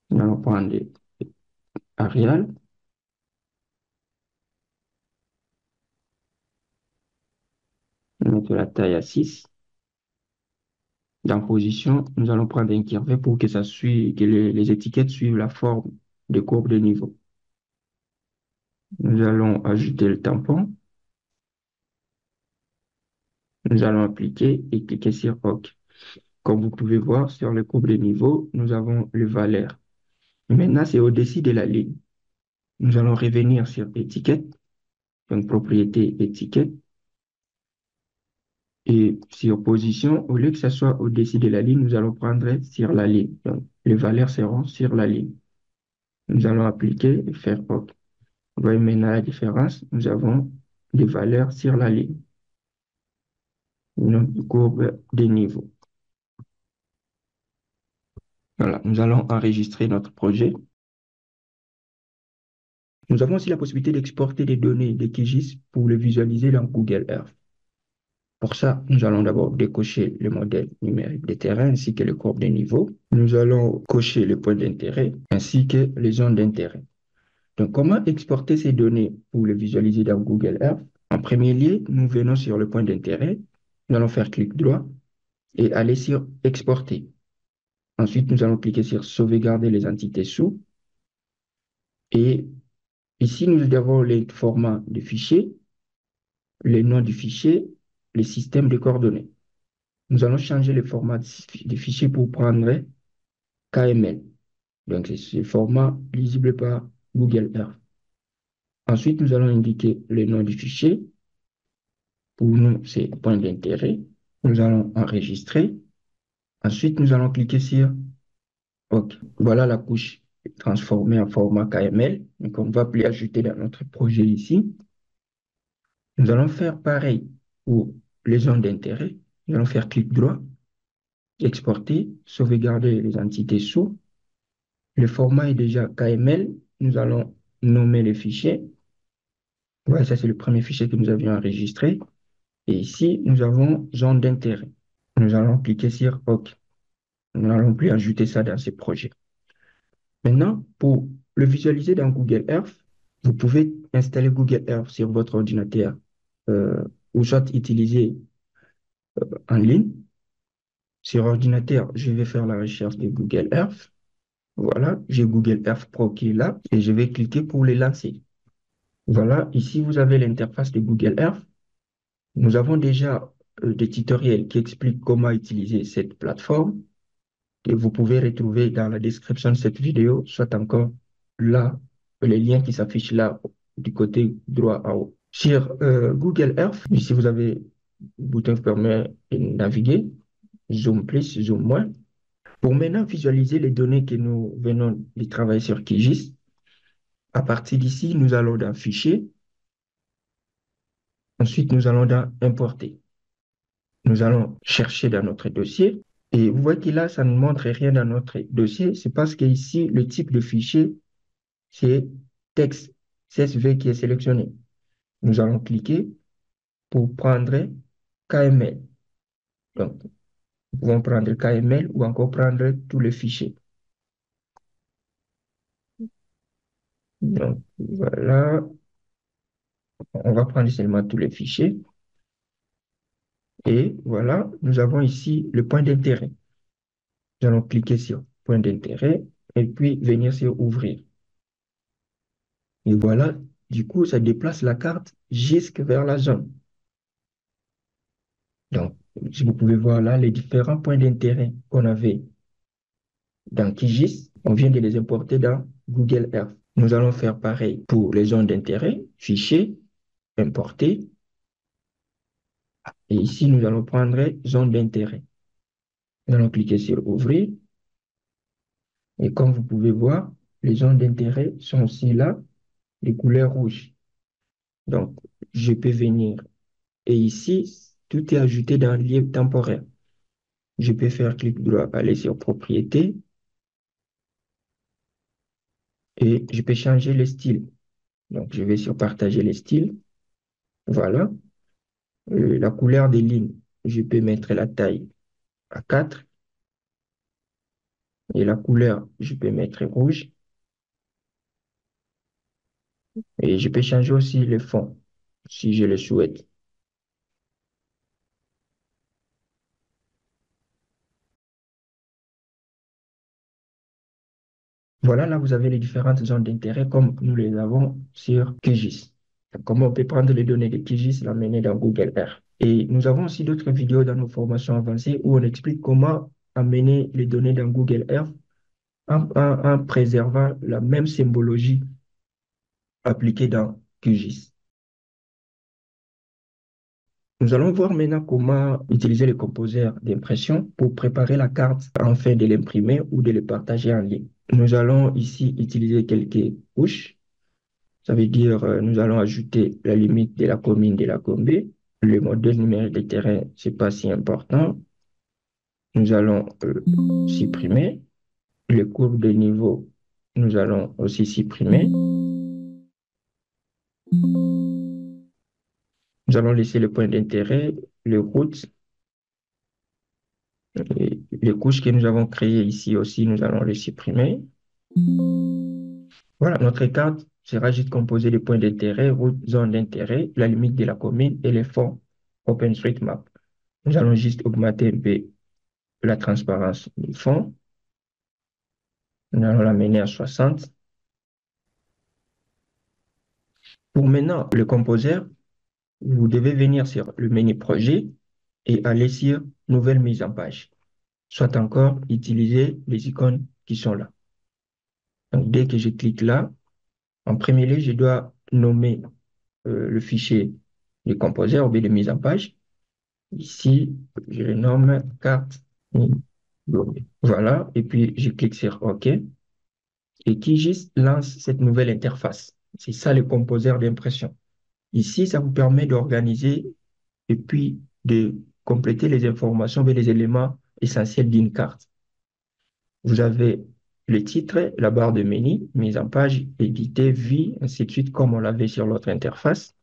Nous allons prendre Arial. Mettre la taille à 6. Dans position, nous allons prendre un curvé pour que les étiquettes suivent la forme de courbe de niveau. Nous allons ajouter le tampon. Nous allons appliquer et cliquer sur OK. Comme vous pouvez voir sur le courbe de niveau, nous avons les valeurs. Maintenant, c'est au-dessus de la ligne. Nous allons revenir sur étiquette, donc propriété étiquette. Et sur position, au lieu que ce soit au-dessus de la ligne, nous allons prendre sur la ligne. Donc, les valeurs seront sur la ligne. Nous allons appliquer et faire OK. Vous voyez maintenant la différence. Nous avons des valeurs sur la ligne. Une courbe de niveau. Voilà, nous allons enregistrer notre projet. Nous avons aussi la possibilité d'exporter des données de QGIS pour les visualiser dans Google Earth. Pour ça, nous allons d'abord décocher le modèle numérique des terrains ainsi que les courbes de niveau. Nous allons cocher les points d'intérêt ainsi que les zones d'intérêt. Donc, comment exporter ces données pour les visualiser dans Google Earth? En premier lieu, nous venons sur le point d'intérêt. Nous allons faire clic droit et aller sur Exporter. Ensuite, nous allons cliquer sur Sauvegarder les entités sous. Et ici, nous avons les formats de fichiers, les noms du fichier, les systèmes de coordonnées. Nous allons changer le format de fichier pour prendre KML. Donc, c'est ce format lisible par Google Earth. Ensuite, nous allons indiquer le nom du fichier. Pour nous, c'est point d'intérêt. Nous allons enregistrer. Ensuite, nous allons cliquer sur OK. Voilà la couche transformée en format KML. Donc, on va plus ajouter dans notre projet ici. Nous allons faire pareil pour les zones d'intérêt. Nous allons faire clic droit, exporter, sauvegarder les entités sous. Le format est déjà KML. Nous allons nommer les fichiers. Voilà, ça c'est le premier fichier que nous avions enregistré. Et ici, nous avons zone d'intérêt. Nous allons cliquer sur OK. Nous n'allons plus ajouter ça dans ce projet. Maintenant, pour le visualiser dans Google Earth, vous pouvez installer Google Earth sur votre ordinateur ou soit utiliser en ligne. Sur ordinateur, je vais faire la recherche de Google Earth. Voilà, j'ai Google Earth Pro qui est là et je vais cliquer pour le lancer. Voilà, ici vous avez l'interface de Google Earth. Nous avons déjà des tutoriels qui expliquent comment utiliser cette plateforme que vous pouvez retrouver dans la description de cette vidéo, soit encore là, les liens qui s'affichent là du côté droit en haut. Sur Google Earth, ici vous avez le bouton qui permet de naviguer, zoom plus, zoom moins. Pour maintenant visualiser les données que nous venons de travailler sur QGIS, à partir d'ici, nous allons dans Fichier. Ensuite, nous allons dans Importer. Nous allons chercher dans notre dossier. Et vous voyez que là, ça ne montre rien dans notre dossier. C'est parce qu'ici, le type de fichier, c'est texte CSV qui est sélectionné. Nous allons cliquer pour prendre KML. Donc, nous pouvons prendre KML ou encore prendre tous les fichiers. Donc, voilà. On va prendre seulement tous les fichiers. Et voilà, nous avons ici le point d'intérêt. Nous allons cliquer sur point d'intérêt et puis venir sur ouvrir. Et voilà, du coup, ça déplace la carte jusque vers la zone. Donc, si vous pouvez voir là, les différents points d'intérêt qu'on avait dans QGIS, on vient de les importer dans Google Earth. Nous allons faire pareil pour les zones d'intérêt, fichier, importer. Et ici, nous allons prendre zone d'intérêt. Nous allons cliquer sur ouvrir. Et comme vous pouvez voir, les zones d'intérêt sont aussi là, les couleurs rouges. Donc, je peux venir. Et ici, tout est ajouté dans le livre temporaire. Je peux faire clic droit, aller sur propriété et je peux changer le style. Donc, je vais sur partager les styles. Voilà. La couleur des lignes, je peux mettre la taille à 4 et la couleur, je peux mettre rouge et je peux changer aussi le fond si je le souhaite. Voilà, là, vous avez les différentes zones d'intérêt comme nous les avons sur QGIS. Comment on peut prendre les données de QGIS et l'amener dans Google Earth. Et nous avons aussi d'autres vidéos dans nos formations avancées où on explique comment amener les données dans Google Earth en préservant la même symbologie appliquée dans QGIS. Nous allons voir maintenant comment utiliser le composeur d'impression pour préparer la carte afin de l'imprimer ou de le partager en ligne. Nous allons ici utiliser quelques couches. Ça veut dire nous allons ajouter la limite de la commune de la Gombe. Le modèle numérique de terrain, ce n'est pas si important. Nous allons supprimer. Les courbes de niveau, nous allons aussi supprimer. Nous allons laisser le point d'intérêt, les routes, les couches que nous avons créées ici aussi, nous allons les supprimer. Voilà, notre carte sera juste composée de points d'intérêt, route, zone d'intérêt, la limite de la commune et les fonds OpenStreetMap. Nous allons juste augmenter un peu la transparence du fond. Nous allons l'amener à 60. Pour maintenant, le composeur, vous devez venir sur le menu projet et aller sur nouvelle mise en page. Soit encore utiliser les icônes qui sont là. Donc, dès que je clique là, en premier lieu, je dois nommer le fichier du composeur ou bien de mise en page. Ici, je le nomme carte. Voilà, et puis je clique sur OK. Et QGIS lance cette nouvelle interface. C'est ça le composeur d'impression. Ici, ça vous permet d'organiser et puis de compléter les informations et les éléments essentiels d'une carte. Vous avez le titre, la barre de menu, mise en page, éditer, vie, ainsi de suite, comme on l'avait sur l'autre interface.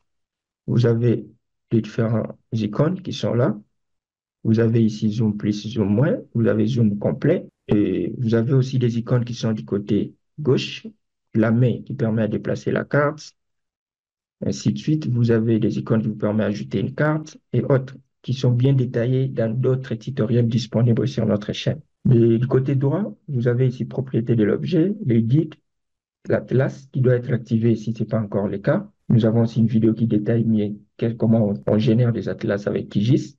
Vous avez les différents icônes qui sont là. Vous avez ici zoom plus, zoom moins. Vous avez zoom complet. Et vous avez aussi des icônes qui sont du côté gauche. La main qui permet de déplacer la carte. Ainsi de suite, vous avez des icônes qui vous permettent d'ajouter une carte et autres qui sont bien détaillées dans d'autres tutoriels disponibles sur notre chaîne. Du côté droit, vous avez ici propriété de l'objet, les guides, l'atlas qui doit être activé si ce n'est pas encore le cas. Nous avons aussi une vidéo qui détaille mieux comment on génère des atlas avec QGIS.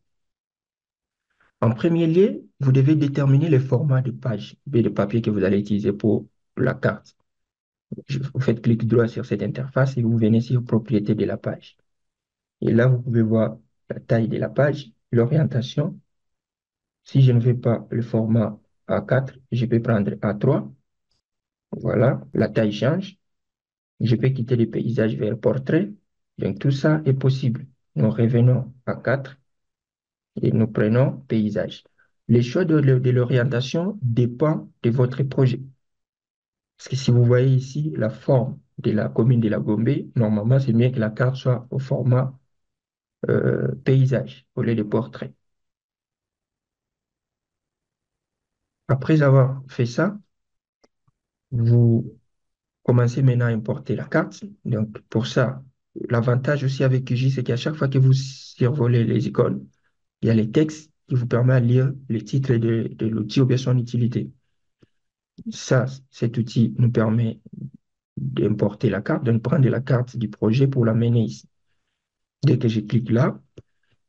En premier lieu, vous devez déterminer le format de page et de papier que vous allez utiliser pour la carte. Vous faites clic droit sur cette interface et vous venez sur propriété de la page. Et là, vous pouvez voir la taille de la page, l'orientation. Si je ne veux pas le format A4, je peux prendre A3. Voilà, la taille change. Je peux quitter le paysage vers portrait. Donc, tout ça est possible. Nous revenons à 4 et nous prenons paysage. Le choix de l'orientation dépend de votre projet. Parce que si vous voyez ici la forme de la commune de la Gombe, normalement, c'est mieux que la carte soit au format paysage au lieu de portrait. Après avoir fait ça, vous commencez maintenant à importer la carte. Donc, pour ça, l'avantage aussi avec QGIS, c'est qu'à chaque fois que vous survolez les icônes, il y a les textes qui vous permettent de lire les titres de l'outil ou bien son utilité. Ça, cet outil nous permet d'importer la carte, de prendre la carte du projet pour l'amener ici. Dès que je clique là,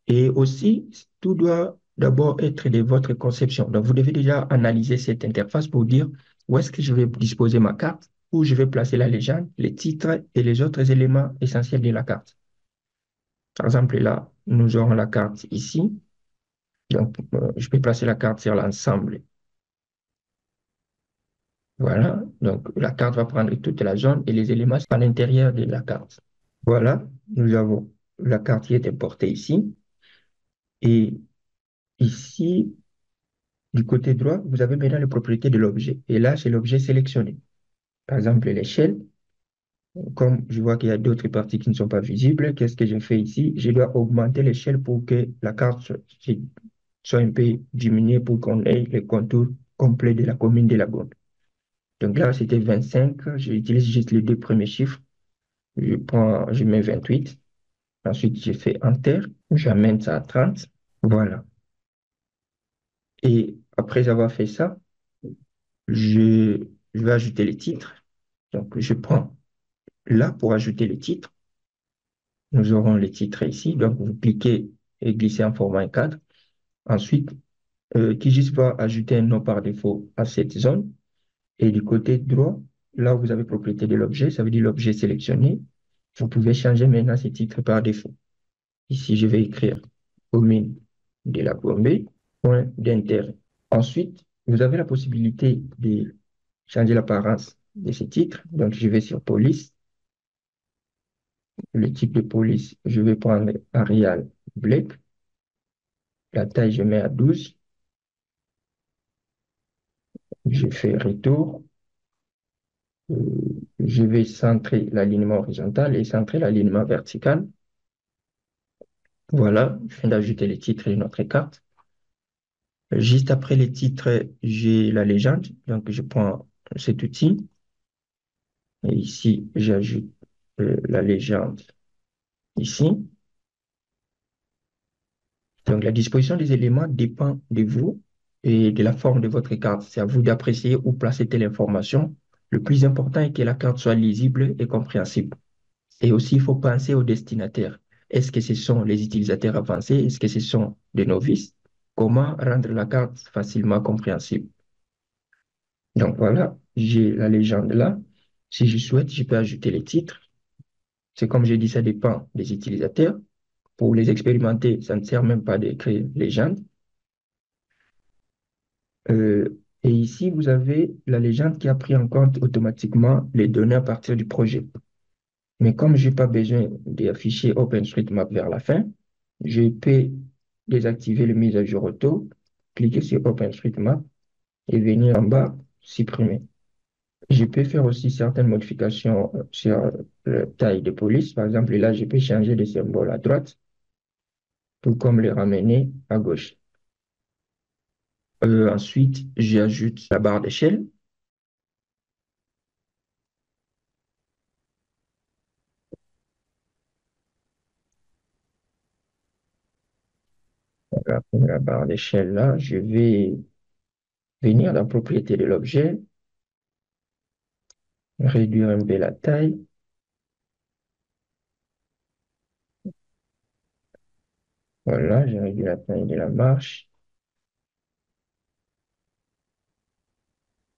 et aussi, tout doit d'abord être de votre conception. Donc, vous devez déjà analyser cette interface pour dire où est-ce que je vais disposer ma carte, où je vais placer la légende, les titres et les autres éléments essentiels de la carte. Par exemple, là, nous aurons la carte ici. Donc, je peux placer la carte sur l'ensemble. Voilà. Donc, la carte va prendre toute la zone et les éléments à l'intérieur de la carte. Voilà. Nous avons la carte qui est importée ici. Et ici, du côté droit, vous avez maintenant les propriétés de l'objet. Et là, c'est l'objet sélectionné. Par exemple, l'échelle. Comme je vois qu'il y a d'autres parties qui ne sont pas visibles, qu'est-ce que je fais ici? Je dois augmenter l'échelle pour que la carte soit un peu diminuée pour qu'on ait le contour complet de la commune de la Gonde. Donc là, c'était 25. J'utilise juste les deux premiers chiffres. Je mets 28. Ensuite, je fais Enter. J'amène ça à 30. Voilà. Et après avoir fait ça, je, je vais ajouter les titres. Donc, je prends là pour ajouter les titres. Nous aurons les titres ici. Donc, vous cliquez et glissez en format cadre. Ensuite, QGIS va ajouter un nom par défaut à cette zone. Et du côté droit, là où vous avez propriété de l'objet, ça veut dire l'objet sélectionné. Vous pouvez changer maintenant ces titres par défaut. Ici, je vais écrire commune de la Gombe, point d'intérêt. Ensuite, vous avez la possibilité de changer l'apparence de ces titres. Donc, je vais sur police. Le type de police, je vais prendre Arial Black. La taille, je mets à 12. Je fais retour. Euh, Je vais centrer l'alignement horizontal et centrer l'alignement vertical. Voilà, je viens d'ajouter les titres de notre carte. Juste après les titres, j'ai la légende. Donc, je prends cet outil et ici, j'ajoute la légende ici. Donc, la disposition des éléments dépend de vous et de la forme de votre carte. C'est à vous d'apprécier où placer telle information. Le plus important est que la carte soit lisible et compréhensible. Et aussi, il faut penser aux destinataires. Est-ce que ce sont les utilisateurs avancés? Est-ce que ce sont des novices? Comment rendre la carte facilement compréhensible? Donc voilà, j'ai la légende là. Si je souhaite, je peux ajouter les titres. C'est comme j'ai dit, ça dépend des utilisateurs. Pour les expérimenter, ça ne sert même pas d'écrire légende. Et ici, vous avez la légende qui a pris en compte automatiquement les données à partir du projet. Mais comme je n'ai pas besoin d'afficher OpenStreetMap vers la fin, je peux désactiver le mise à jour auto, cliquer sur OpenStreetMap et venir en bas, supprimer. Je peux faire aussi certaines modifications sur la taille de police. Par exemple, là, je peux changer les symboles à droite pour comme les ramener à gauche. Ensuite, j'ajoute la barre d'échelle. La barre d'échelle là, je vais venir dans la propriété de l'objet, réduire un peu la taille. Voilà, j'ai réduit la taille de la marche.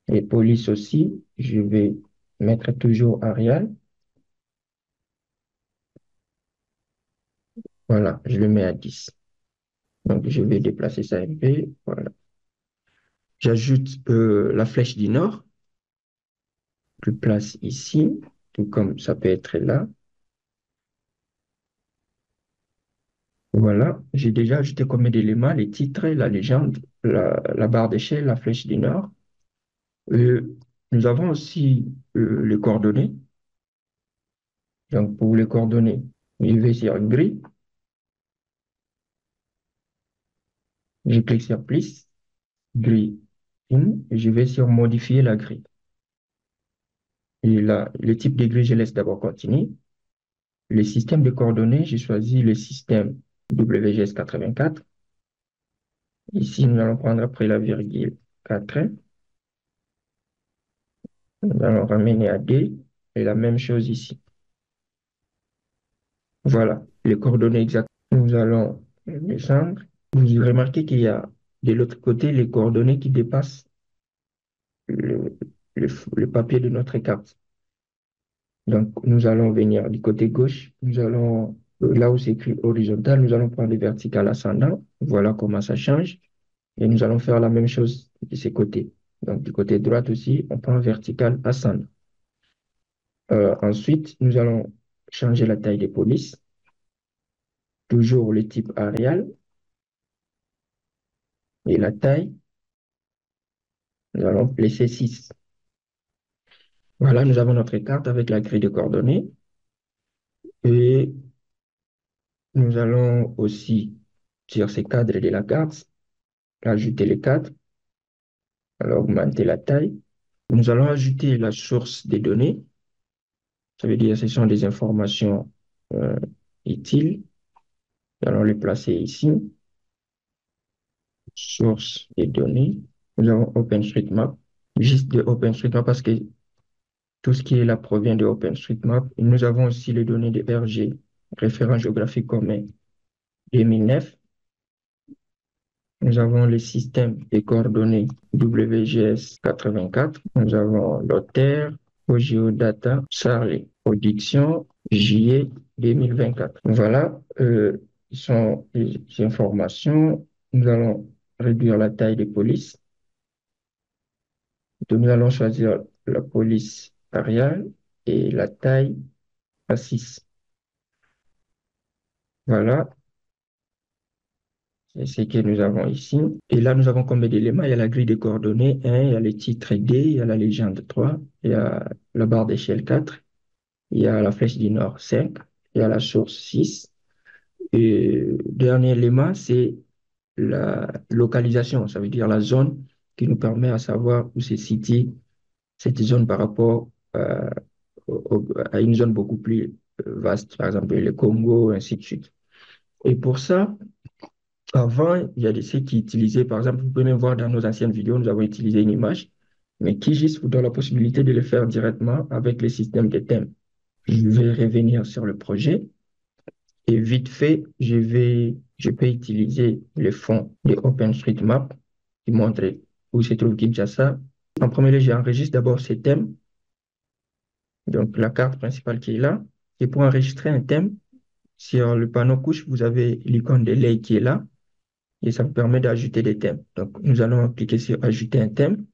Les polices aussi, je vais mettre toujours Arial. Voilà, je le mets à 10. Donc, je vais déplacer ça un peu. Voilà. J'ajoute la flèche du nord. Je place ici, tout comme ça peut être là. Voilà, j'ai déjà ajouté combien d'éléments, les titres, la légende, la barre d'échelle, la flèche du nord. Euh, Nous avons aussi les coordonnées. Donc, pour les coordonnées, je vais sur gris, je clique sur plus, gris in, et je vais sur modifier la grille. Et là, le type de grille, je laisse d'abord continuer. Le système de coordonnées, j'ai choisi le système WGS 84. Ici, nous allons prendre après la virgule 4. Nous allons ramener à D et la même chose ici. Voilà, les coordonnées exactes. Nous allons descendre. Vous remarquez qu'il y a de l'autre côté les coordonnées qui dépassent le, le papier de notre carte. Donc, nous allons venir du côté gauche. Nous allons Là où c'est écrit horizontal, nous allons prendre le vertical ascendant. Voilà comment ça change. Et nous allons faire la même chose de ces côtés. Donc, du côté droit aussi, on prend vertical ascendant. Ensuite, nous allons changer la taille des polices. Toujours le type Arial. Et la taille, nous allons laisser 6. Voilà, nous avons notre carte avec la grille de coordonnées. Et nous allons aussi, sur ces cadres de la carte, ajouter les cadres, alors augmenter la taille. Nous allons ajouter la source des données. Ça veut dire que ce sont des informations euh, utiles. Nous allons les placer ici. Source des données. Nous avons OpenStreetMap. Juste de OpenStreetMap parce que tout ce qui est là provient de OpenStreetMap. Et nous avons aussi les données de RG, référent géographique commun 2009. Nous avons le système des coordonnées WGS 84. Nous avons l'OTER, OGeoData, Charlie, Audition, juillet 2024. Voilà, sont les informations. Nous allons réduire la taille des polices. Donc, nous allons choisir la police Arial et la taille à 6. Voilà, c'est ce que nous avons ici. Et là, nous avons combien d'éléments? Il y a la grille de coordonnées 1, il y a le titre D, il y a la légende 3, il y a la barre d'échelle 4, il y a la flèche du nord 5, il y a la source 6. Et le dernier élément, c'est la localisation, ça veut dire la zone qui nous permet à savoir où se situe cette zone par rapport à une zone beaucoup plus vaste, par exemple le Congo, ainsi de suite. Et pour ça, avant, il y a des sites qui utilisaient, par exemple, vous pouvez même voir dans nos anciennes vidéos, nous avons utilisé une image, mais QGIS vous donne la possibilité de le faire directement avec le système de thèmes. Je vais revenir sur le projet et vite fait, je peux utiliser le fond de OpenStreetMap qui montre où se trouve Kinshasa. En premier lieu, j'enregistre d'abord ces thèmes, donc la carte principale qui est là. Et pour enregistrer un thème, sur le panneau couche, vous avez l'icône de l'œil qui est là. Et ça vous permet d'ajouter des thèmes. Donc, nous allons cliquer sur ajouter un thème.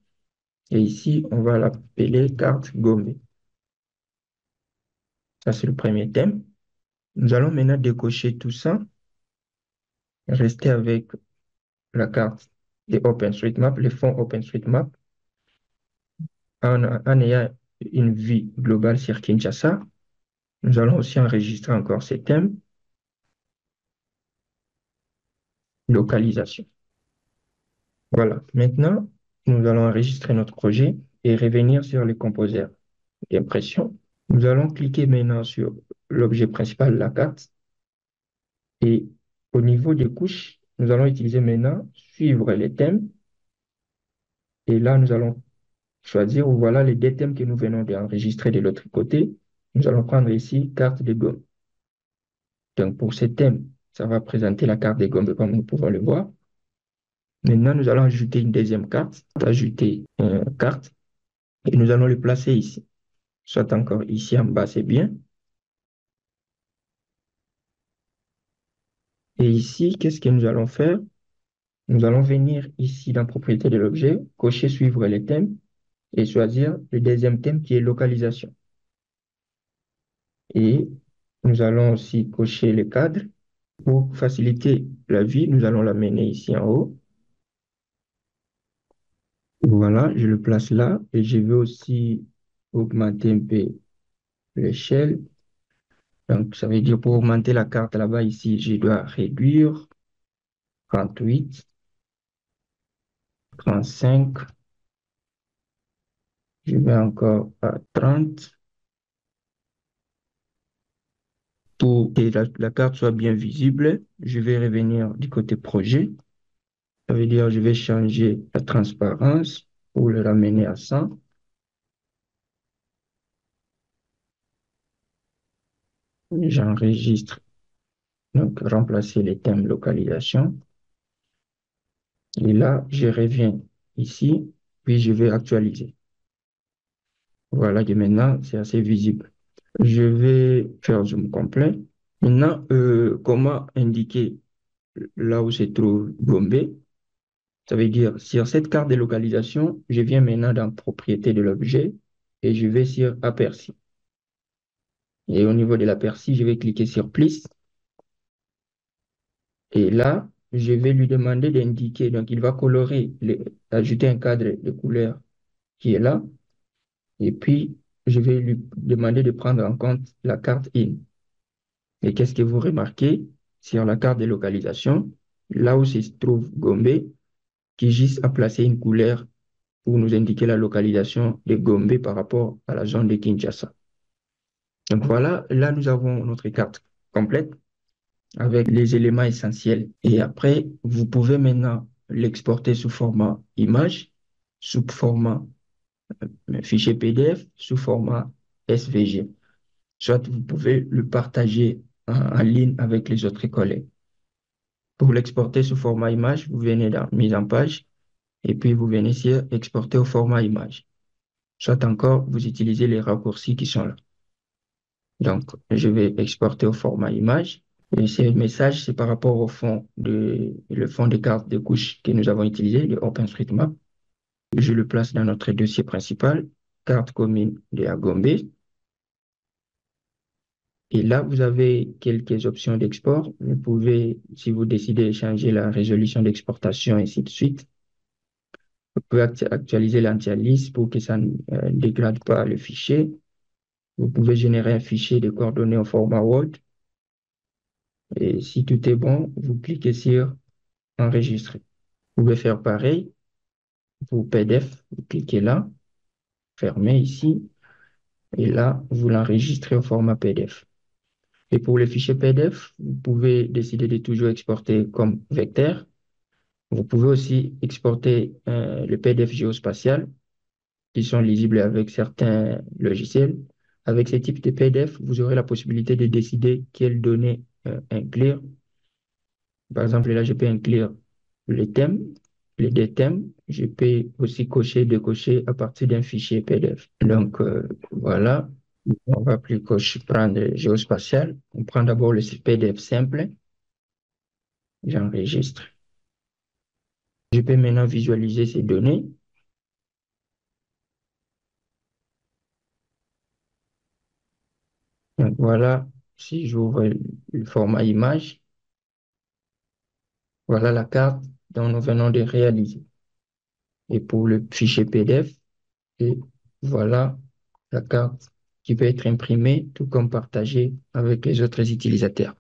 Et ici, on va l'appeler carte Gombe. Ça, c'est le premier thème. Nous allons maintenant décocher tout ça. Rester avec la carte de OpenStreetMap, le fond OpenStreetMap, en ayant une vue globale sur Kinshasa. Nous allons aussi enregistrer encore ces thèmes. Localisation. Voilà. Maintenant, nous allons enregistrer notre projet et revenir sur les composeurs d'impression. Nous allons cliquer maintenant sur l'objet principal, la carte. Et au niveau des couches, nous allons utiliser maintenant suivre les thèmes. Et là, nous allons choisir, voilà les deux thèmes que nous venons d'enregistrer de l'autre côté. Nous allons prendre ici carte de gomme. Donc pour ces thèmes, ça va présenter la carte de gomme comme nous pouvons le voir. Maintenant, nous allons ajouter une deuxième carte, ajouter une carte, et nous allons le placer ici. Soit encore ici en bas, c'est bien. Et ici, qu'est-ce que nous allons faire? Nous allons venir ici dans propriété de l'objet, cocher suivre les thèmes et choisir le deuxième thème qui est localisation. Et nous allons aussi cocher le cadre. Pour faciliter la vie, nous allons l'amener ici en haut. Voilà, je le place là et je vais aussi augmenter un peu l'échelle. Donc, ça veut dire pour augmenter la carte là-bas, ici, je dois réduire 38, 35. Je vais encore à 30 pour que la carte soit bien visible. Je vais revenir du côté projet. Ça veut dire je vais changer la transparence pour le ramener à 100. J'enregistre, donc remplacer les thèmes localisation. Et là, je reviens ici, puis je vais actualiser. Voilà que maintenant, c'est assez visible. Je vais faire zoom complet Maintenant, comment indiquer là où se trouve Gombe? Ça veut dire, sur cette carte de localisation, je viens maintenant dans propriété de l'objet et je vais sur aperçu. Et au niveau de l'aperçu, je vais cliquer sur plus. Et là, je vais lui demander d'indiquer, donc il va colorer, ajouter un cadre de couleur qui est là. Et puis, je vais lui demander de prendre en compte la carte IN. Et qu'est-ce que vous remarquez sur la carte de localisation, là où se trouve Gombe, QGIS a placé une couleur pour nous indiquer la localisation de Gombe par rapport à la zone de Kinshasa. Donc voilà, là nous avons notre carte complète avec les éléments essentiels. Et après, vous pouvez maintenant l'exporter sous format image, sous format fichier PDF, sous format SVG. Soit vous pouvez le partager en ligne avec les autres collègues. Pour l'exporter sous format image, vous venez dans mise en page et puis vous venez sur exporter au format image. Soit encore, vous utilisez les raccourcis qui sont là. Donc, je vais exporter au format image. Et ce message, c'est par rapport au le fond de carte de couche que nous avons utilisé, le OpenStreetMap. Je le place dans notre dossier principal, carte commune de Agombe. Et là, vous avez quelques options d'export. Vous pouvez, si vous décidez de changer la résolution d'exportation, ainsi de suite, vous pouvez actualiser l'anti-alias pour que ça ne dégrade pas le fichier. Vous pouvez générer un fichier de coordonnées au format Word. Et si tout est bon, vous cliquez sur Enregistrer. Vous pouvez faire pareil pour PDF. Vous cliquez là, fermez ici, et là, vous l'enregistrez au format PDF. Et pour le fichier PDF, vous pouvez décider de toujours exporter comme vecteur. Vous pouvez aussi exporter le PDF géospatial qui sont lisibles avec certains logiciels. Avec ce type de PDF, vous aurez la possibilité de décider quelles données inclure. Par exemple, là, je peux inclure les thèmes, les deux thèmes. Je peux aussi cocher, décocher à partir d'un fichier PDF. Donc, voilà. On va plus cocher, prendre géospatial. On prend d'abord le PDF simple. J'enregistre. Je peux maintenant visualiser ces données. Donc, voilà. Si j'ouvre le format image, voilà la carte dont nous venons de réaliser. Et pour le fichier PDF, et voilà la carte qui peut être imprimée, tout comme partagée avec les autres utilisateurs.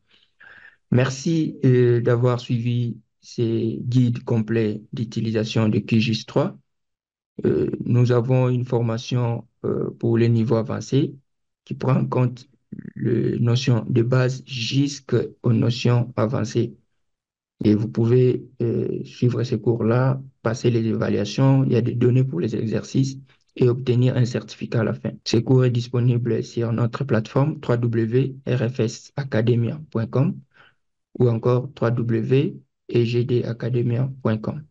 Merci d'avoir suivi ces guides complets d'utilisation de QGIS 3. Nous avons une formation pour les niveaux avancés qui prend en compte les notions de base jusqu'aux notions avancées. Et vous pouvez suivre ces cours-là, passer les évaluations, il y a des données pour les exercices et obtenir un certificat à la fin. Ce cours est disponible sur notre plateforme www.rfsacademia.com ou encore www.egdacademia.com.